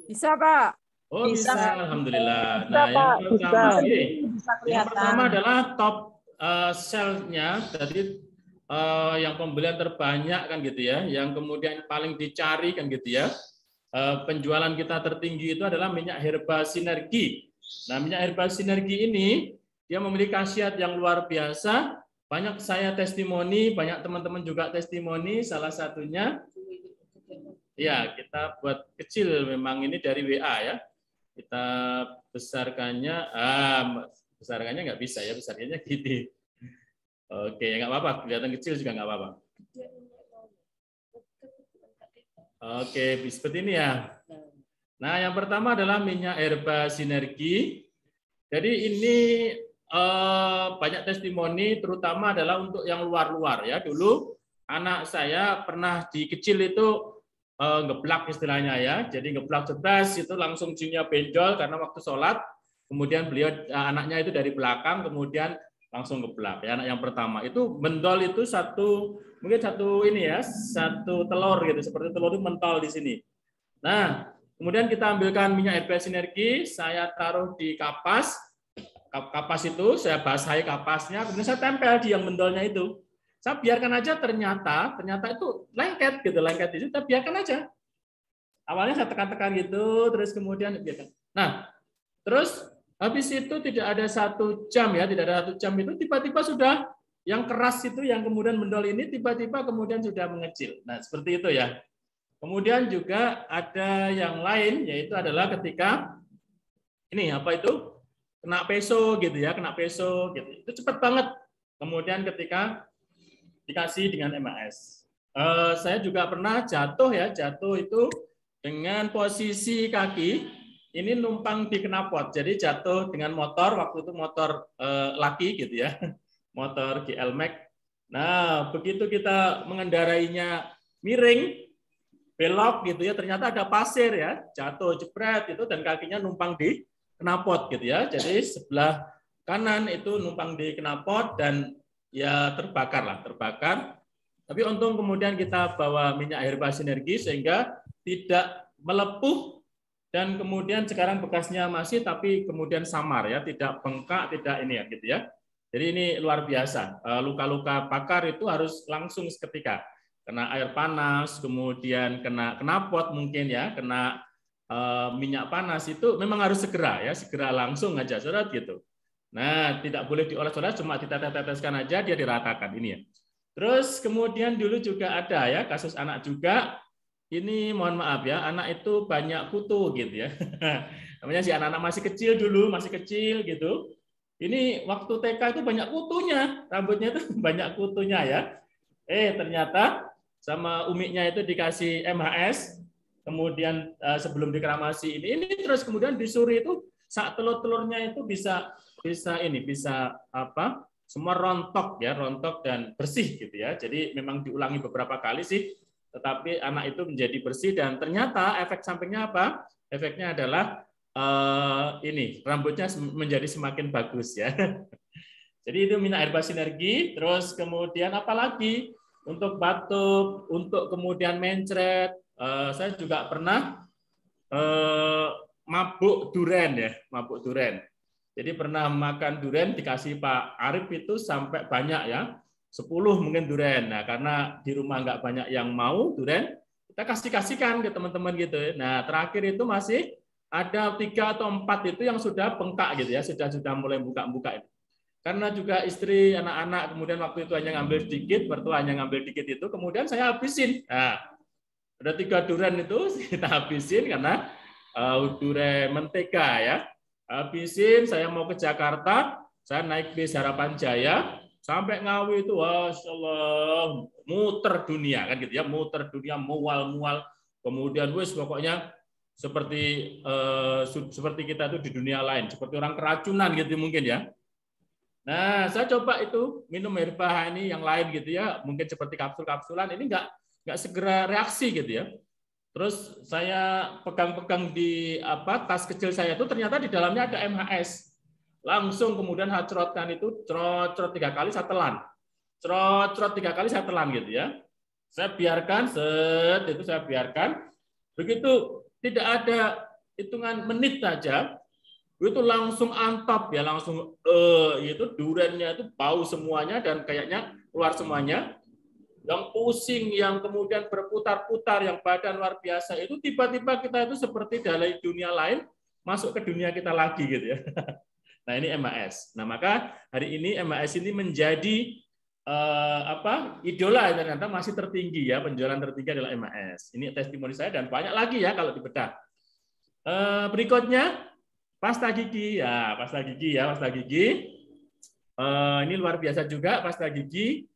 Bisa, Pak. Oh, bisa. Alhamdulillah. Bisa, Nah, Pak. yang pertama adalah top sell-nya, jadi yang pembelian terbanyak kan gitu ya, yang kemudian paling dicari kan gitu ya. Penjualan kita tertinggi itu adalah minyak herba sinergi. Nah, minyak herba sinergi ini dia memiliki khasiat yang luar biasa. Banyak saya testimoni, banyak teman-teman juga testimoni. Salah satunya, ya kita buat kecil memang ini dari WA ya. Kita besarkannya, besarkannya nggak bisa ya, besarkannya gini. Oke, nggak apa-apa, kelihatan kecil juga nggak apa-apa. Oke, seperti ini ya. Nah, yang pertama adalah minyak herba sinergi. Jadi ini banyak testimoni, terutama adalah untuk yang luar-luar ya. Dulu anak saya pernah di kecil itu ngeblak istilahnya ya. Jadi ngeblak cerdas itu langsung jinnya benjol karena waktu sholat. Kemudian beliau anaknya itu dari belakang, kemudian langsung ngeblak. Ya, anak yang pertama itu mendol itu mungkin satu ini ya, satu telur gitu, seperti telur itu mentol di sini. Nah, kemudian kita ambilkan minyak herba sinergi, saya taruh di kapas. Kapas itu saya basahi kapasnya, kemudian saya tempel di yang mendolnya itu. Saya biarkan aja, ternyata itu lengket gitu, lengket itu kita biarkan aja. Awalnya saya tekan-tekan gitu, terus kemudian biarkan. Nah, terus habis itu tidak ada 1 jam ya, tidak ada 1 jam itu tiba-tiba sudah yang keras itu, yang kemudian mendol ini tiba-tiba kemudian sudah mengecil. Nah, seperti itu ya. Kemudian juga ada yang lain, yaitu adalah ketika ini apa itu kena peso gitu ya, kena peso gitu. Itu cepat banget. Kemudian ketika dikasih dengan MAS. Saya juga pernah jatuh ya, jatuh itu dengan posisi kaki ini numpang di knalpot. Jadi jatuh dengan motor, waktu itu motor laki gitu ya, motor GL Max. Nah, begitu kita mengendarainya miring, belok gitu ya, ternyata ada pasir ya, jatuh jebret itu dan kakinya numpang di knalpot gitu ya. Jadi sebelah kanan itu numpang di knalpot dan ya terbakar. Tapi untung kemudian kita bawa minyak herba sinergi sehingga tidak melepuh dan kemudian sekarang bekasnya masih tapi kemudian samar ya, tidak bengkak, tidak ini ya gitu ya. Jadi ini luar biasa. Luka-luka bakar itu harus langsung seketika. Kena air panas, kemudian kena knalpot mungkin ya, kena minyak panas itu memang harus segera ya, segera langsung aja seret gitu. Nah, tidak boleh dioles-oles, cuma ditetes-teteskan aja dia diratakan ini ya. Terus kemudian dulu juga ada ya kasus anak juga. Ini mohon maaf ya, anak itu banyak kutu gitu ya. Namanya si anak-anak masih kecil dulu, masih kecil gitu. Ini waktu TK itu banyak kutunya, rambutnya itu banyak kutunya ya. Ternyata sama umiknya itu dikasih MHS, kemudian sebelum dikeramasi ini terus kemudian disuri itu saat telur-telurnya itu bisa apa? Semua rontok ya, rontok dan bersih gitu ya. Jadi memang diulangi beberapa kali sih, tetapi anak itu menjadi bersih dan ternyata efek sampingnya apa? Efeknya adalah ini rambutnya menjadi semakin bagus ya. Jadi itu minyak herba sinergi, terus kemudian apalagi untuk batuk, untuk kemudian mencret. Saya juga pernah mabuk duren ya, mabuk duren. Jadi pernah makan duren dikasih Pak Arif itu sampai banyak ya, 10 mungkin duren. Nah karena di rumah nggak banyak yang mau duren, kita kasihkan ke teman-teman gitu. Nah terakhir itu masih ada 3 atau 4 itu yang sudah bengkak gitu ya, sudah mulai buka-buka itu. Karena juga istri, anak-anak, kemudian waktu itu hanya ngambil sedikit, mertua hanya ngambil dikit itu, kemudian saya habisin. Nah, ada 3 duren itu kita habisin karena duren mentega ya. Habisin, saya mau ke Jakarta, saya naik bis Harapan Jaya, sampai Ngawi itu, Masya Allah, muter dunia kan gitu ya, muter dunia, mual-mual, kemudian wis pokoknya seperti kita itu di dunia lain, seperti orang keracunan gitu mungkin ya. Nah, saya coba itu minum herba ini yang lain gitu ya, mungkin seperti kapsul-kapsulan ini nggak segera reaksi gitu ya. Terus saya pegang-pegang di tas kecil saya itu ternyata di dalamnya ada MHS. Langsung kemudian hacrotkan itu, crot 3 kali saya telan. Crot 3 kali saya telan gitu ya. Saya biarkan, itu saya biarkan. Begitu tidak ada hitungan menit saja, itu langsung antap ya, langsung itu durennya itu bau semuanya dan kayaknya keluar semuanya. Yang pusing, yang kemudian berputar-putar, yang badan luar biasa itu tiba-tiba kita itu seperti dari dunia lain masuk ke dunia kita lagi gitu ya. Nah ini MAS. Nah maka hari ini MAS ini menjadi idola ternyata masih tertinggi ya, penjualan tertinggi adalah MAS. Ini testimoni saya dan banyak lagi ya kalau dibedah. Berikutnya pasta gigi ya, pasta gigi. Ini luar biasa juga pasta gigi.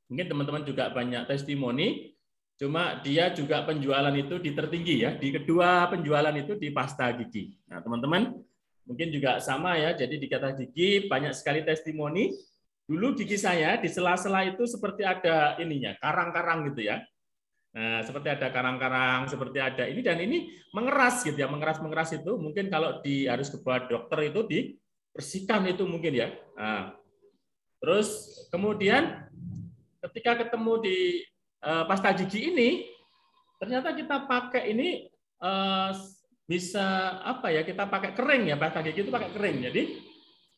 Mungkin teman-teman juga banyak testimoni. Cuma dia juga penjualan itu di tertinggi ya. Di kedua penjualan itu di pasta gigi. Nah, teman-teman mungkin juga sama ya. Jadi di kata gigi banyak sekali testimoni. Dulu gigi saya di sela-sela itu seperti ada ininya, karang-karang gitu ya. Nah, seperti ada karang-karang, seperti ada ini dan ini mengeras gitu ya, mengeras itu mungkin kalau harus ke dokter itu dibersihkan itu mungkin ya. Nah, terus kemudian ketika ketemu di pasta gigi ini, ternyata kita pakai ini bisa apa ya? Kita pakai kering ya, pasta gigi itu pakai kering. Jadi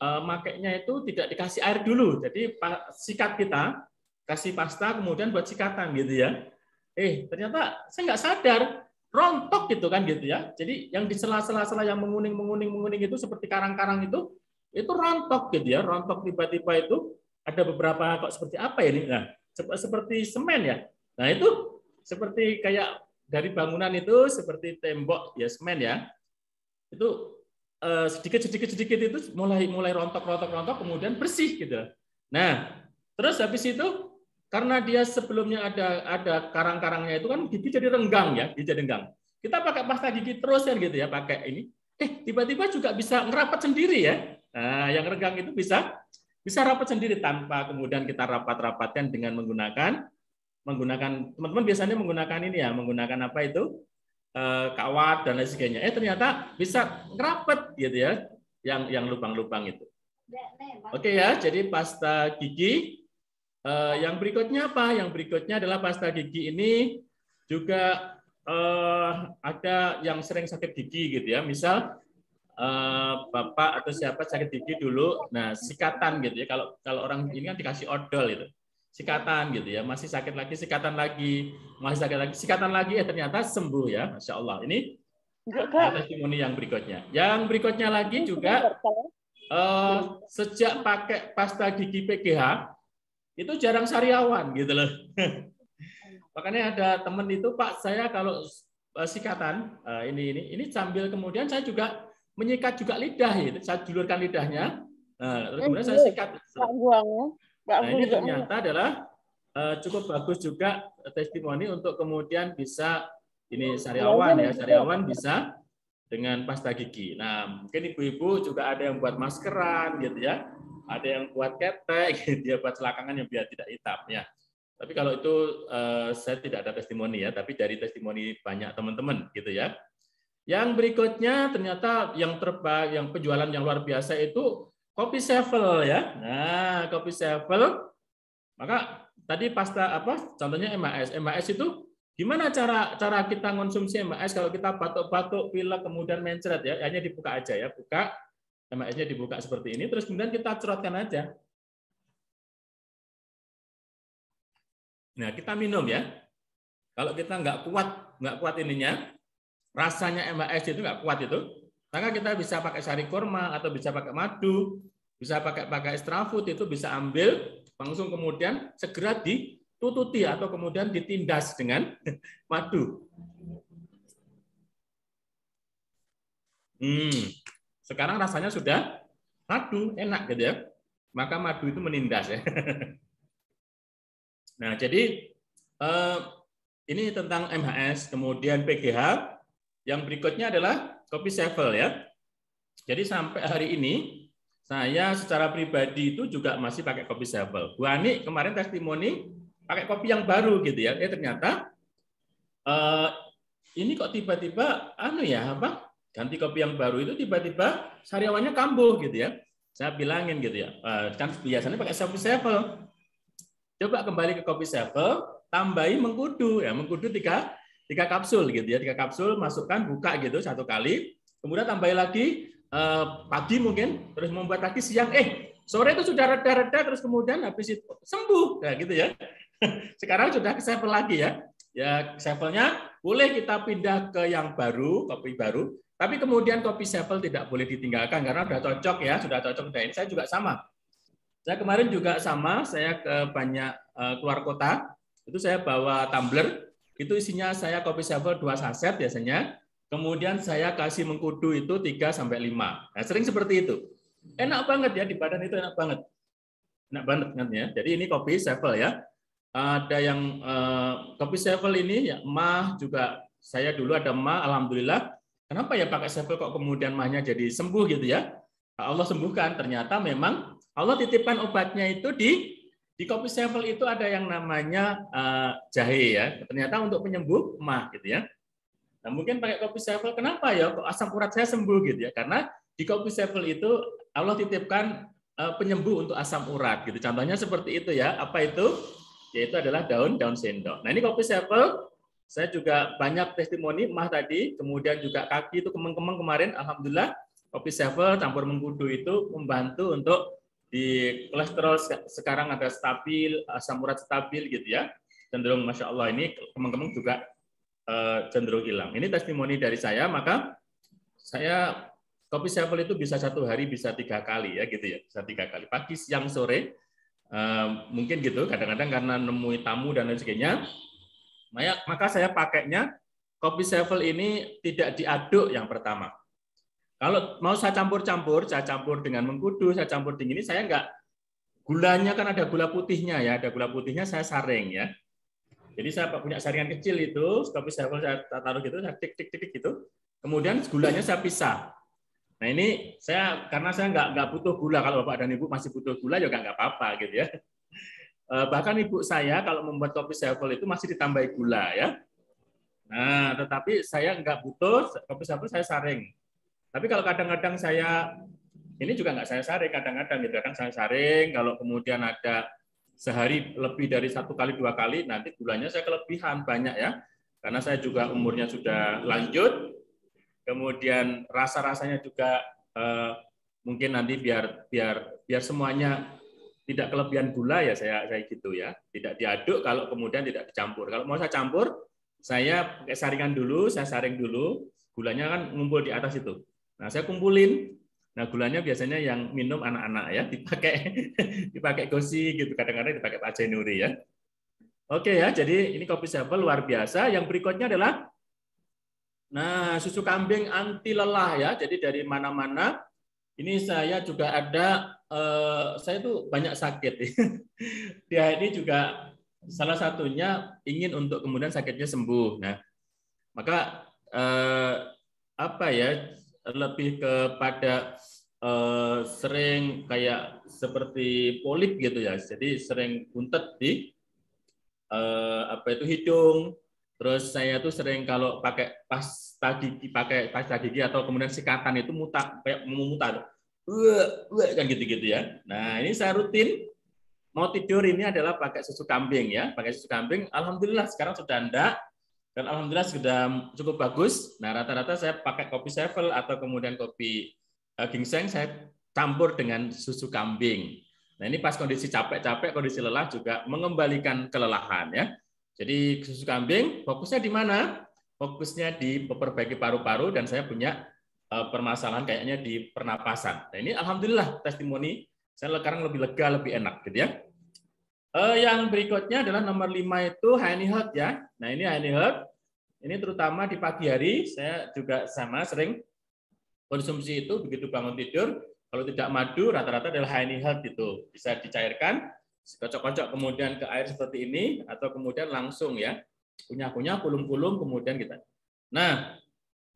makainya itu tidak dikasih air dulu. Jadi sikat kita kasih pasta kemudian buat sikatan gitu ya. Ternyata saya nggak sadar rontok gitu kan gitu ya. Jadi yang di sela-sela yang menguning itu seperti karang-karang itu rontok gitu ya. Rontok tiba-tiba itu ada beberapa kok seperti apa ya ini? Nah, seperti semen ya. Nah, itu seperti kayak dari bangunan itu seperti tembok ya semen ya. Itu sedikit itu mulai rontok kemudian bersih gitu. Nah, terus habis itu karena dia sebelumnya ada karang-karangnya itu kan gigi jadi renggang ya, gigi jadi renggang. Kita pakai pasta gigi terus kan gitu ya, pakai ini. Tiba-tiba juga bisa ngerapat sendiri ya. Nah, yang renggang itu bisa rapat sendiri tanpa kemudian kita rapat-rapatkan dengan menggunakan teman-teman biasanya menggunakan ini ya, menggunakan apa itu kawat dan lain sebagainya. Ternyata bisa ngerapat gitu ya, yang lubang-lubang itu. Oke ya, jadi pasta gigi. Yang berikutnya apa? Yang berikutnya adalah pasta gigi ini juga ada yang sering sakit gigi gitu ya. Misal bapak atau siapa sakit gigi dulu, nah sikatan gitu ya. Kalau orang ini kan dikasih odol itu, sikatan gitu ya. Masih sakit lagi, sikatan lagi, masih sakit lagi, sikatan lagi. Ternyata sembuh ya, masya Allah. Ini testimoni yang berikutnya. Yang berikutnya lagi juga sejak pakai pasta gigi PGH itu jarang sariawan gitu loh. Makanya ada teman itu, Pak, saya kalau sikatan ini sambil kemudian saya juga menyikat juga lidah itu, saya julurkan lidahnya. Nah, terus kemudian saya sikat. Nah, ini ternyata adalah cukup bagus juga testimoni untuk kemudian bisa ini sariawan bisa dengan pasta gigi. Nah, mungkin ibu-ibu juga ada yang buat maskeran gitu ya. Ada yang buat ketek, dia buat selakangan yang biar tidak hitam ya. Tapi kalau itu saya tidak ada testimoni ya, tapi dari testimoni banyak teman-teman gitu ya. Yang berikutnya ternyata yang penjualan yang luar biasa itu kopi Sevel ya. Nah, kopi Sevel. Maka tadi pasta apa? Contohnya MAS. MAS itu gimana cara kita konsumsi MAS kalau kita batuk-batuk, pilek, kemudian mencret ya. Hanya dibuka aja ya, buka. MAS-nya dibuka seperti ini, terus kemudian kita cerotkan aja. Nah, kita minum ya. Kalau kita nggak kuat ininya, rasanya MAS itu nggak kuat itu, maka kita bisa pakai sari kurma atau bisa pakai madu, bisa pakai extra food itu bisa ambil langsung kemudian segera ditututi atau kemudian ditindas dengan madu. Sekarang rasanya sudah madu, enak gitu ya. Maka madu itu menindas ya. Nah, jadi ini tentang MHS, kemudian PGH. Yang berikutnya adalah kopi Sevel ya. Jadi sampai hari ini saya secara pribadi itu juga masih pakai kopi Sevel. Bu Ani kemarin testimoni pakai kopi yang baru gitu ya. Ternyata ini kok tiba-tiba ganti kopi yang baru itu tiba-tiba sariawannya kambuh gitu ya. Saya bilangin gitu ya. Kan biasanya pakai kopi Sevel. Coba kembali ke kopi Sevel, tambahi mengkudu ya, mengkudu 3 kapsul gitu ya, 3 kapsul masukkan, buka gitu 1 kali, kemudian tambahi lagi pagi mungkin, terus membuat lagi siang, sore itu sudah reda-reda, terus kemudian habis itu sembuh, nah gitu ya. Sekarang sudah ke Sevel lagi ya. Ya Sevelnya boleh kita pindah ke yang baru, kopi baru, tapi kemudian kopi Sevel tidak boleh ditinggalkan karena sudah cocok ya, sudah cocok. Dan saya juga sama. Saya kemarin juga sama, saya ke banyak keluar kota, itu saya bawa tumbler, itu isinya saya kopi Sevel 2 saset biasanya, kemudian saya kasih mengkudu itu 3-5. Nah, sering seperti itu. Enak banget ya, di badan itu enak banget. Enak banget kan ya. Jadi ini kopi Sevel ya. ada yang kopi sevel ini ya mah juga saya dulu ada mah, alhamdulillah. Kenapa ya pakai sevel kok kemudian mahnya jadi sembuh gitu ya? Allah sembuhkan. Ternyata memang Allah titipkan obatnya itu di kopi sevel itu ada yang namanya jahe ya. Ternyata untuk penyembuh mah gitu ya. Nah, mungkin pakai kopi sevel kenapa ya kok asam urat saya sembuh gitu ya? Karena di kopi sevel itu Allah titipkan penyembuh untuk asam urat gitu. Contohnya seperti itu ya. Apa itu? Yaitu adalah daun sendok. Nah, ini kopi sevel saya juga banyak testimoni mah tadi, kemudian juga kaki itu kemeng-kemeng kemarin, alhamdulillah kopi sevel campur mengkudu itu membantu untuk di kolesterol sekarang ada stabil, asam urat stabil gitu ya. Cenderung Masya Allah ini kemeng-kemeng juga cenderung hilang. Ini testimoni dari saya, maka saya kopi sevel itu bisa 1 hari bisa 3 kali ya gitu ya, bisa 3 kali pagi, siang, sore. Mungkin gitu, kadang-kadang karena nemui tamu dan lain sebagainya, maka saya pakainya kopi sevel ini tidak diaduk yang pertama. Kalau mau saya campur dengan mengkudu, saya campur dingin ini, saya enggak, gulanya kan ada gula putihnya ya, ada gula putihnya saya saring ya. Jadi saya punya saringan kecil itu, kopi sevel saya taruh gitu, saya tik gitu, kemudian gulanya saya pisah. Nah ini karena saya nggak butuh gula, kalau Bapak dan Ibu masih butuh gula juga nggak apa-apa gitu ya. Bahkan ibu saya kalau membuat kopi sevel itu masih ditambahi gula ya. Nah tetapi saya nggak butuh, kopi sevel saya saring. Tapi kalau kadang-kadang ini juga nggak saya saring, kadang-kadang gitu, kadang saya saring, kalau kemudian ada sehari lebih dari 1 kali 2 kali, nanti gulanya saya kelebihan banyak ya. Karena saya juga umurnya sudah lanjut, kemudian rasa-rasanya juga mungkin nanti biar semuanya tidak kelebihan gula ya saya gitu ya, tidak diaduk kalau kemudian tidak dicampur. Kalau mau saya campur, saya pakai saringan dulu, saya saring dulu, gulanya kan ngumpul di atas itu. Nah saya kumpulin, nah gulanya biasanya yang minum anak-anak ya, dipakai gosi gitu, kadang-kadang dipakai Pak Jainuri ya. Oke ya, jadi ini kopi sevel luar biasa. Yang berikutnya adalah susu kambing anti lelah ya. Jadi dari mana-mana ini saya juga ada, saya tuh banyak sakit. Dia ini juga salah satunya ingin untuk kemudian sakitnya sembuh. Nah, maka apa ya, lebih kepada sering kayak seperti polip gitu ya. Jadi sering buntet di hidung. Terus saya tuh sering kalau pakai pasta gigi atau kemudian sikatan itu kayak memutar. Kan gitu-gitu ya. Nah, ini saya rutin mau tidur ini adalah pakai susu kambing ya, pakai susu kambing. Alhamdulillah sekarang sudah enggak, dan alhamdulillah sudah cukup bagus. Nah, rata-rata saya pakai kopi sevel atau kemudian kopi ginseng saya campur dengan susu kambing. Nah, ini pas kondisi capek-capek, kondisi lelah juga mengembalikan kelelahan ya. Jadi susu kambing fokusnya di mana? Fokusnya di memperbaiki paru-paru, dan saya punya permasalahan kayaknya di pernapasan. Nah, ini alhamdulillah testimoni saya sekarang lebih lega, lebih enak gitu ya. Yang berikutnya adalah nomor 5 itu Honey Health ya. Nah, ini Honey Health. Ini terutama di pagi hari saya juga sama sering konsumsi itu begitu bangun tidur. Kalau tidak madu, rata-rata adalah Honey Health itu. Bisa dicairkan, kocok-kocok kemudian ke air seperti ini, atau kemudian langsung ya, kunyah-kunyah, pulung-pulung, kemudian kita. Nah,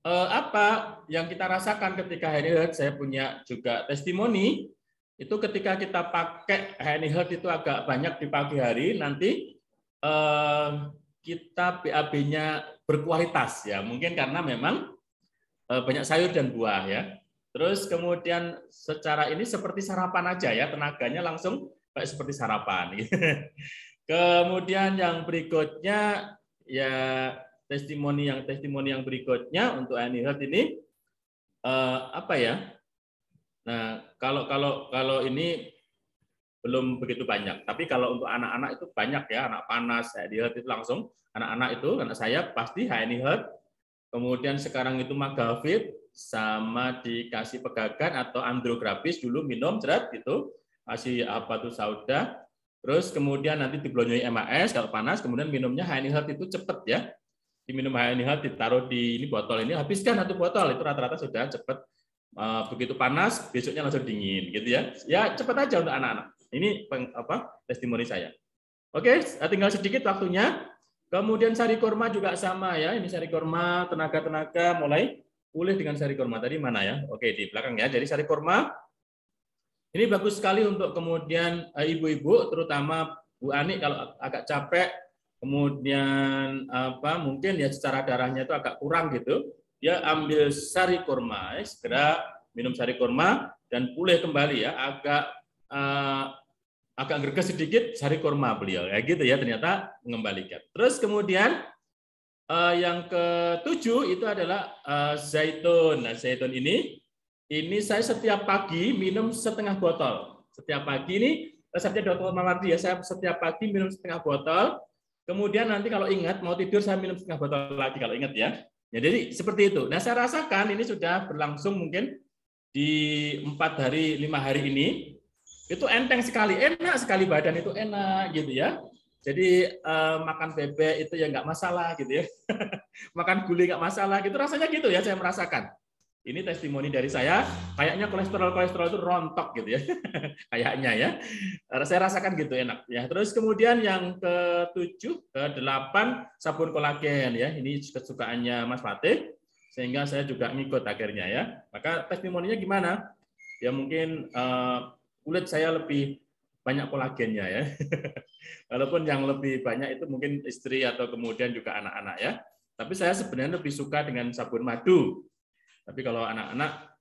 apa yang kita rasakan ketika Honey Health, saya punya juga testimoni, itu ketika kita pakai Honey Health itu agak banyak di pagi hari, nanti kita BAB-nya berkualitas ya, mungkin karena memang banyak sayur dan buah ya. Terus kemudian secara ini seperti sarapan aja ya, tenaganya langsung kayak seperti sarapan. Kemudian yang berikutnya ya testimoni yang berikutnya untuk Honey Health ini apa ya? Nah, kalau ini belum begitu banyak, tapi kalau untuk anak-anak itu banyak ya, anak panas, Honey Health itu langsung anak-anak itu, anak saya pasti Honey Health. Kemudian sekarang itu Magavit sama dikasih pegagan atau andrograpis dulu minum cerat gitu, kasih apa tuh sauda. Terus kemudian nanti diblonyoi MAS kalau panas, kemudian minumnya Honey Health itu cepet ya. Diminum Honey Health ditaruh di ini botol ini, habiskan 1 botol itu rata-rata sudah cepet. Begitu panas besoknya langsung dingin gitu ya. Ya cepat aja untuk anak-anak. Ini testimoni saya. Oke, tinggal sedikit waktunya. Kemudian sari kurma juga sama ya. Ini sari kurma, tenaga-tenaga mulai pulih dengan sari kurma. Tadi mana ya? Oke, di belakang ya. Jadi sari kurma ini bagus sekali untuk kemudian ibu-ibu, terutama Bu Ani kalau agak capek, kemudian apa mungkin ya secara darahnya itu agak kurang gitu. Dia ambil sari kurma, segera minum sari kurma dan pulih kembali ya. Agak greges sedikit sari kurma beliau ya gitu ya, ternyata mengembalikan. Terus kemudian yang ketujuh itu adalah zaitun. Nah, zaitun ini saya setiap pagi minum setengah botol. Setiap pagi ini resepnya Dr. Mawardi ya, saya setiap pagi minum setengah botol. Kemudian nanti kalau ingat mau tidur saya minum setengah botol lagi kalau ingat ya. Ya, jadi seperti itu. Nah, saya rasakan ini sudah berlangsung mungkin di 4 hari 5 hari ini. Itu enteng sekali, enak sekali, badan itu enak gitu ya. Jadi makan bebek itu ya nggak masalah gitu ya. Makan gulai nggak masalah gitu, rasanya gitu ya, saya merasakan. Ini testimoni dari saya, kayaknya kolesterol itu rontok gitu ya. Kayaknya ya. Saya rasakan gitu enak ya. Terus kemudian yang ke-7, ke-8 sabun kolagen ya. Ini kesukaannya Mas Fatih sehingga saya juga ngikut akhirnya ya. Maka testimoninya gimana? Ya mungkin kulit saya lebih banyak kolagennya ya. Walaupun yang lebih banyak itu mungkin istri atau kemudian juga anak-anak ya. Tapi saya sebenarnya lebih suka dengan sabun madu. Tapi kalau anak-anak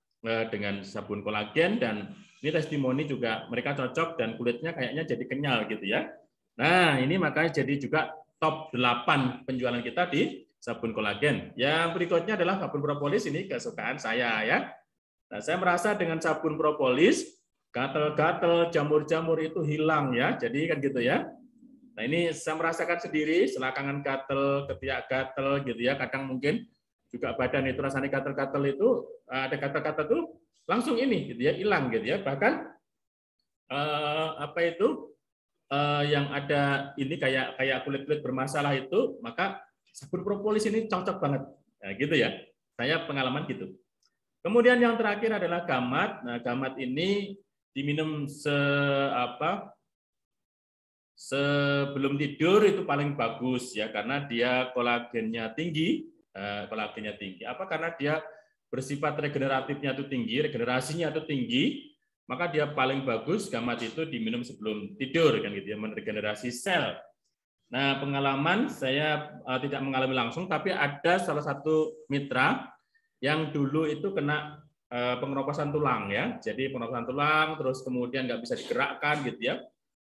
dengan sabun kolagen, dan ini testimoni juga mereka cocok dan kulitnya kayaknya jadi kenyal gitu ya. Nah, ini makanya jadi juga top 8 penjualan kita di sabun kolagen. Yang berikutnya adalah sabun propolis, ini kesukaan saya ya. Nah, saya merasa dengan sabun propolis gatal-gatal, jamur-jamur itu hilang ya. Jadi kan gitu ya. Nah, ini saya merasakan sendiri, selakangan gatal, ketiak gatal gitu ya. Kadang mungkin juga badan itu rasanya gatal-gatal itu, ada gatal-gatal itu langsung ini gitu ya, hilang gitu ya. Bahkan apa itu yang ada ini kayak kulit-kulit bermasalah itu, maka sabun propolis ini cocok banget. Nah, gitu ya. Saya pengalaman gitu. Kemudian yang terakhir adalah gamat. Nah, gamat ini diminum sebelum tidur itu paling bagus ya, karena dia kolagennya tinggi. Apa? Karena dia bersifat regeneratifnya itu tinggi, regenerasinya itu tinggi, maka dia paling bagus gamat itu diminum sebelum tidur kan gitu ya, meregenerasi sel. Nah, pengalaman saya tidak mengalami langsung, tapi ada salah satu mitra yang dulu itu kena pengeroposan tulang ya. Jadi pengeroposan tulang, terus kemudian nggak bisa digerakkan gitu ya,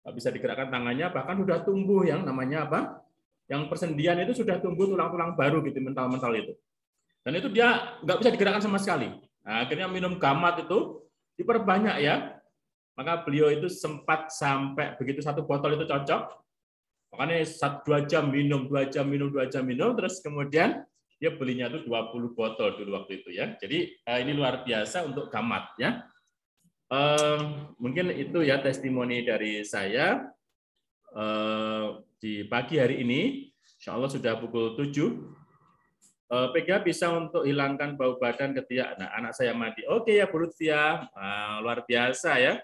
nggak bisa digerakkan tangannya, bahkan sudah tumbuh yang namanya apa? Yang persendian itu sudah tumbuh tulang-tulang baru gitu, mental-mental itu. Dan itu dia nggak bisa digerakkan sama sekali. Nah, akhirnya minum gamat itu diperbanyak ya. Maka beliau itu sempat sampai begitu satu botol itu cocok. Makanya 2 jam minum, 2 jam minum, 2 jam minum, terus kemudian dia belinya itu 20 botol dulu waktu itu ya. Jadi ini luar biasa untuk gamat ya. Mungkin itu ya testimoni dari saya di pagi hari ini. Insya Allah sudah pukul 7. PGA bisa untuk hilangkan bau badan ketiak. Nah, anak saya mandi. Oke ya Bu Lutfia, luar biasa ya.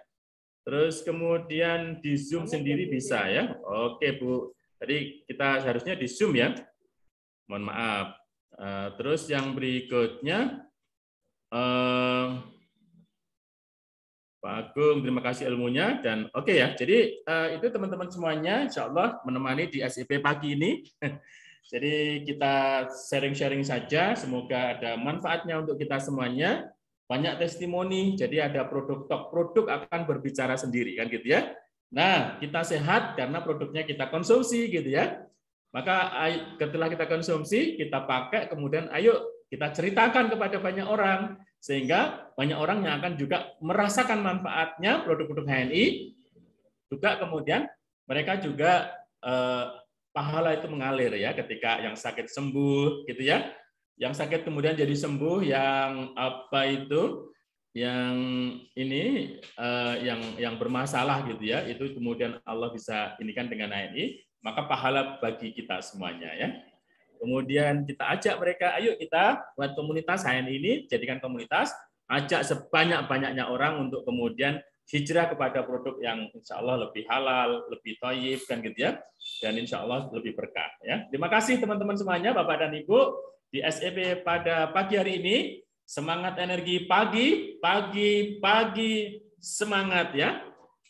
Terus kemudian di Zoom sendiri bisa ya. Oke Bu. Tadi kita seharusnya di Zoom ya. Mohon maaf. Terus yang berikutnya, Pak Agung, terima kasih ilmunya, dan oke ya. Jadi itu teman-teman semuanya, insya Allah menemani di SIP pagi ini. Jadi kita sharing-sharing saja, semoga ada manfaatnya untuk kita semuanya. Banyak testimoni, jadi ada produk akan berbicara sendiri kan gitu ya. Nah, kita sehat karena produknya kita konsumsi gitu ya. Maka setelah kita konsumsi, kita pakai, kemudian ayo kita ceritakan kepada banyak orang, sehingga banyak orang yang akan juga merasakan manfaatnya produk-produk HNI, juga kemudian mereka juga pahala itu mengalir ya, ketika yang sakit sembuh gitu ya, yang sakit kemudian jadi sembuh, yang apa itu, yang ini yang bermasalah gitu ya, itu kemudian Allah bisa inikan dengan HNI, maka pahala bagi kita semuanya ya. Kemudian kita ajak mereka, ayo kita buat komunitas HNI ini, jadikan komunitas, ajak sebanyak-banyaknya orang untuk kemudian hijrah kepada produk yang insya Allah lebih halal, lebih thayyib kan gitu ya, dan insya Allah lebih berkah ya. Terima kasih teman-teman semuanya, Bapak dan Ibu di SEP pada pagi hari ini. Semangat energi pagi, semangat ya.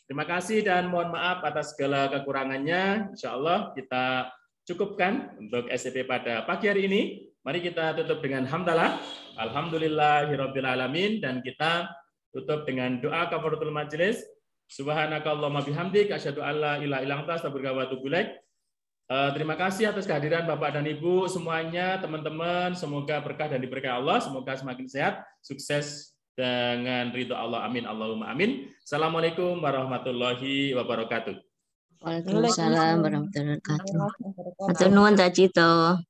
Terima kasih dan mohon maaf atas segala kekurangannya. Insya Allah kita cukupkan untuk SEP pada pagi hari ini. Mari kita tutup dengan hamdalah. Alhamdulillahirabbil alamin, dan kita tutup dengan doa kafaratul majelis. Subhanakallahumma bihamdik asyhadu alla ilaha illa anta astaghfiruka wa atubu ilaik. Terima kasih atas kehadiran Bapak dan Ibu semuanya, teman-teman. Semoga berkah dan diberkahi Allah. Semoga semakin sehat, sukses dengan ridho Allah. Amin. Allahumma amin. Assalamualaikum warahmatullahi wabarakatuh. Waalaikumsalam warahmatullahi wabarakatuh. Matur nuwun Cak Cito.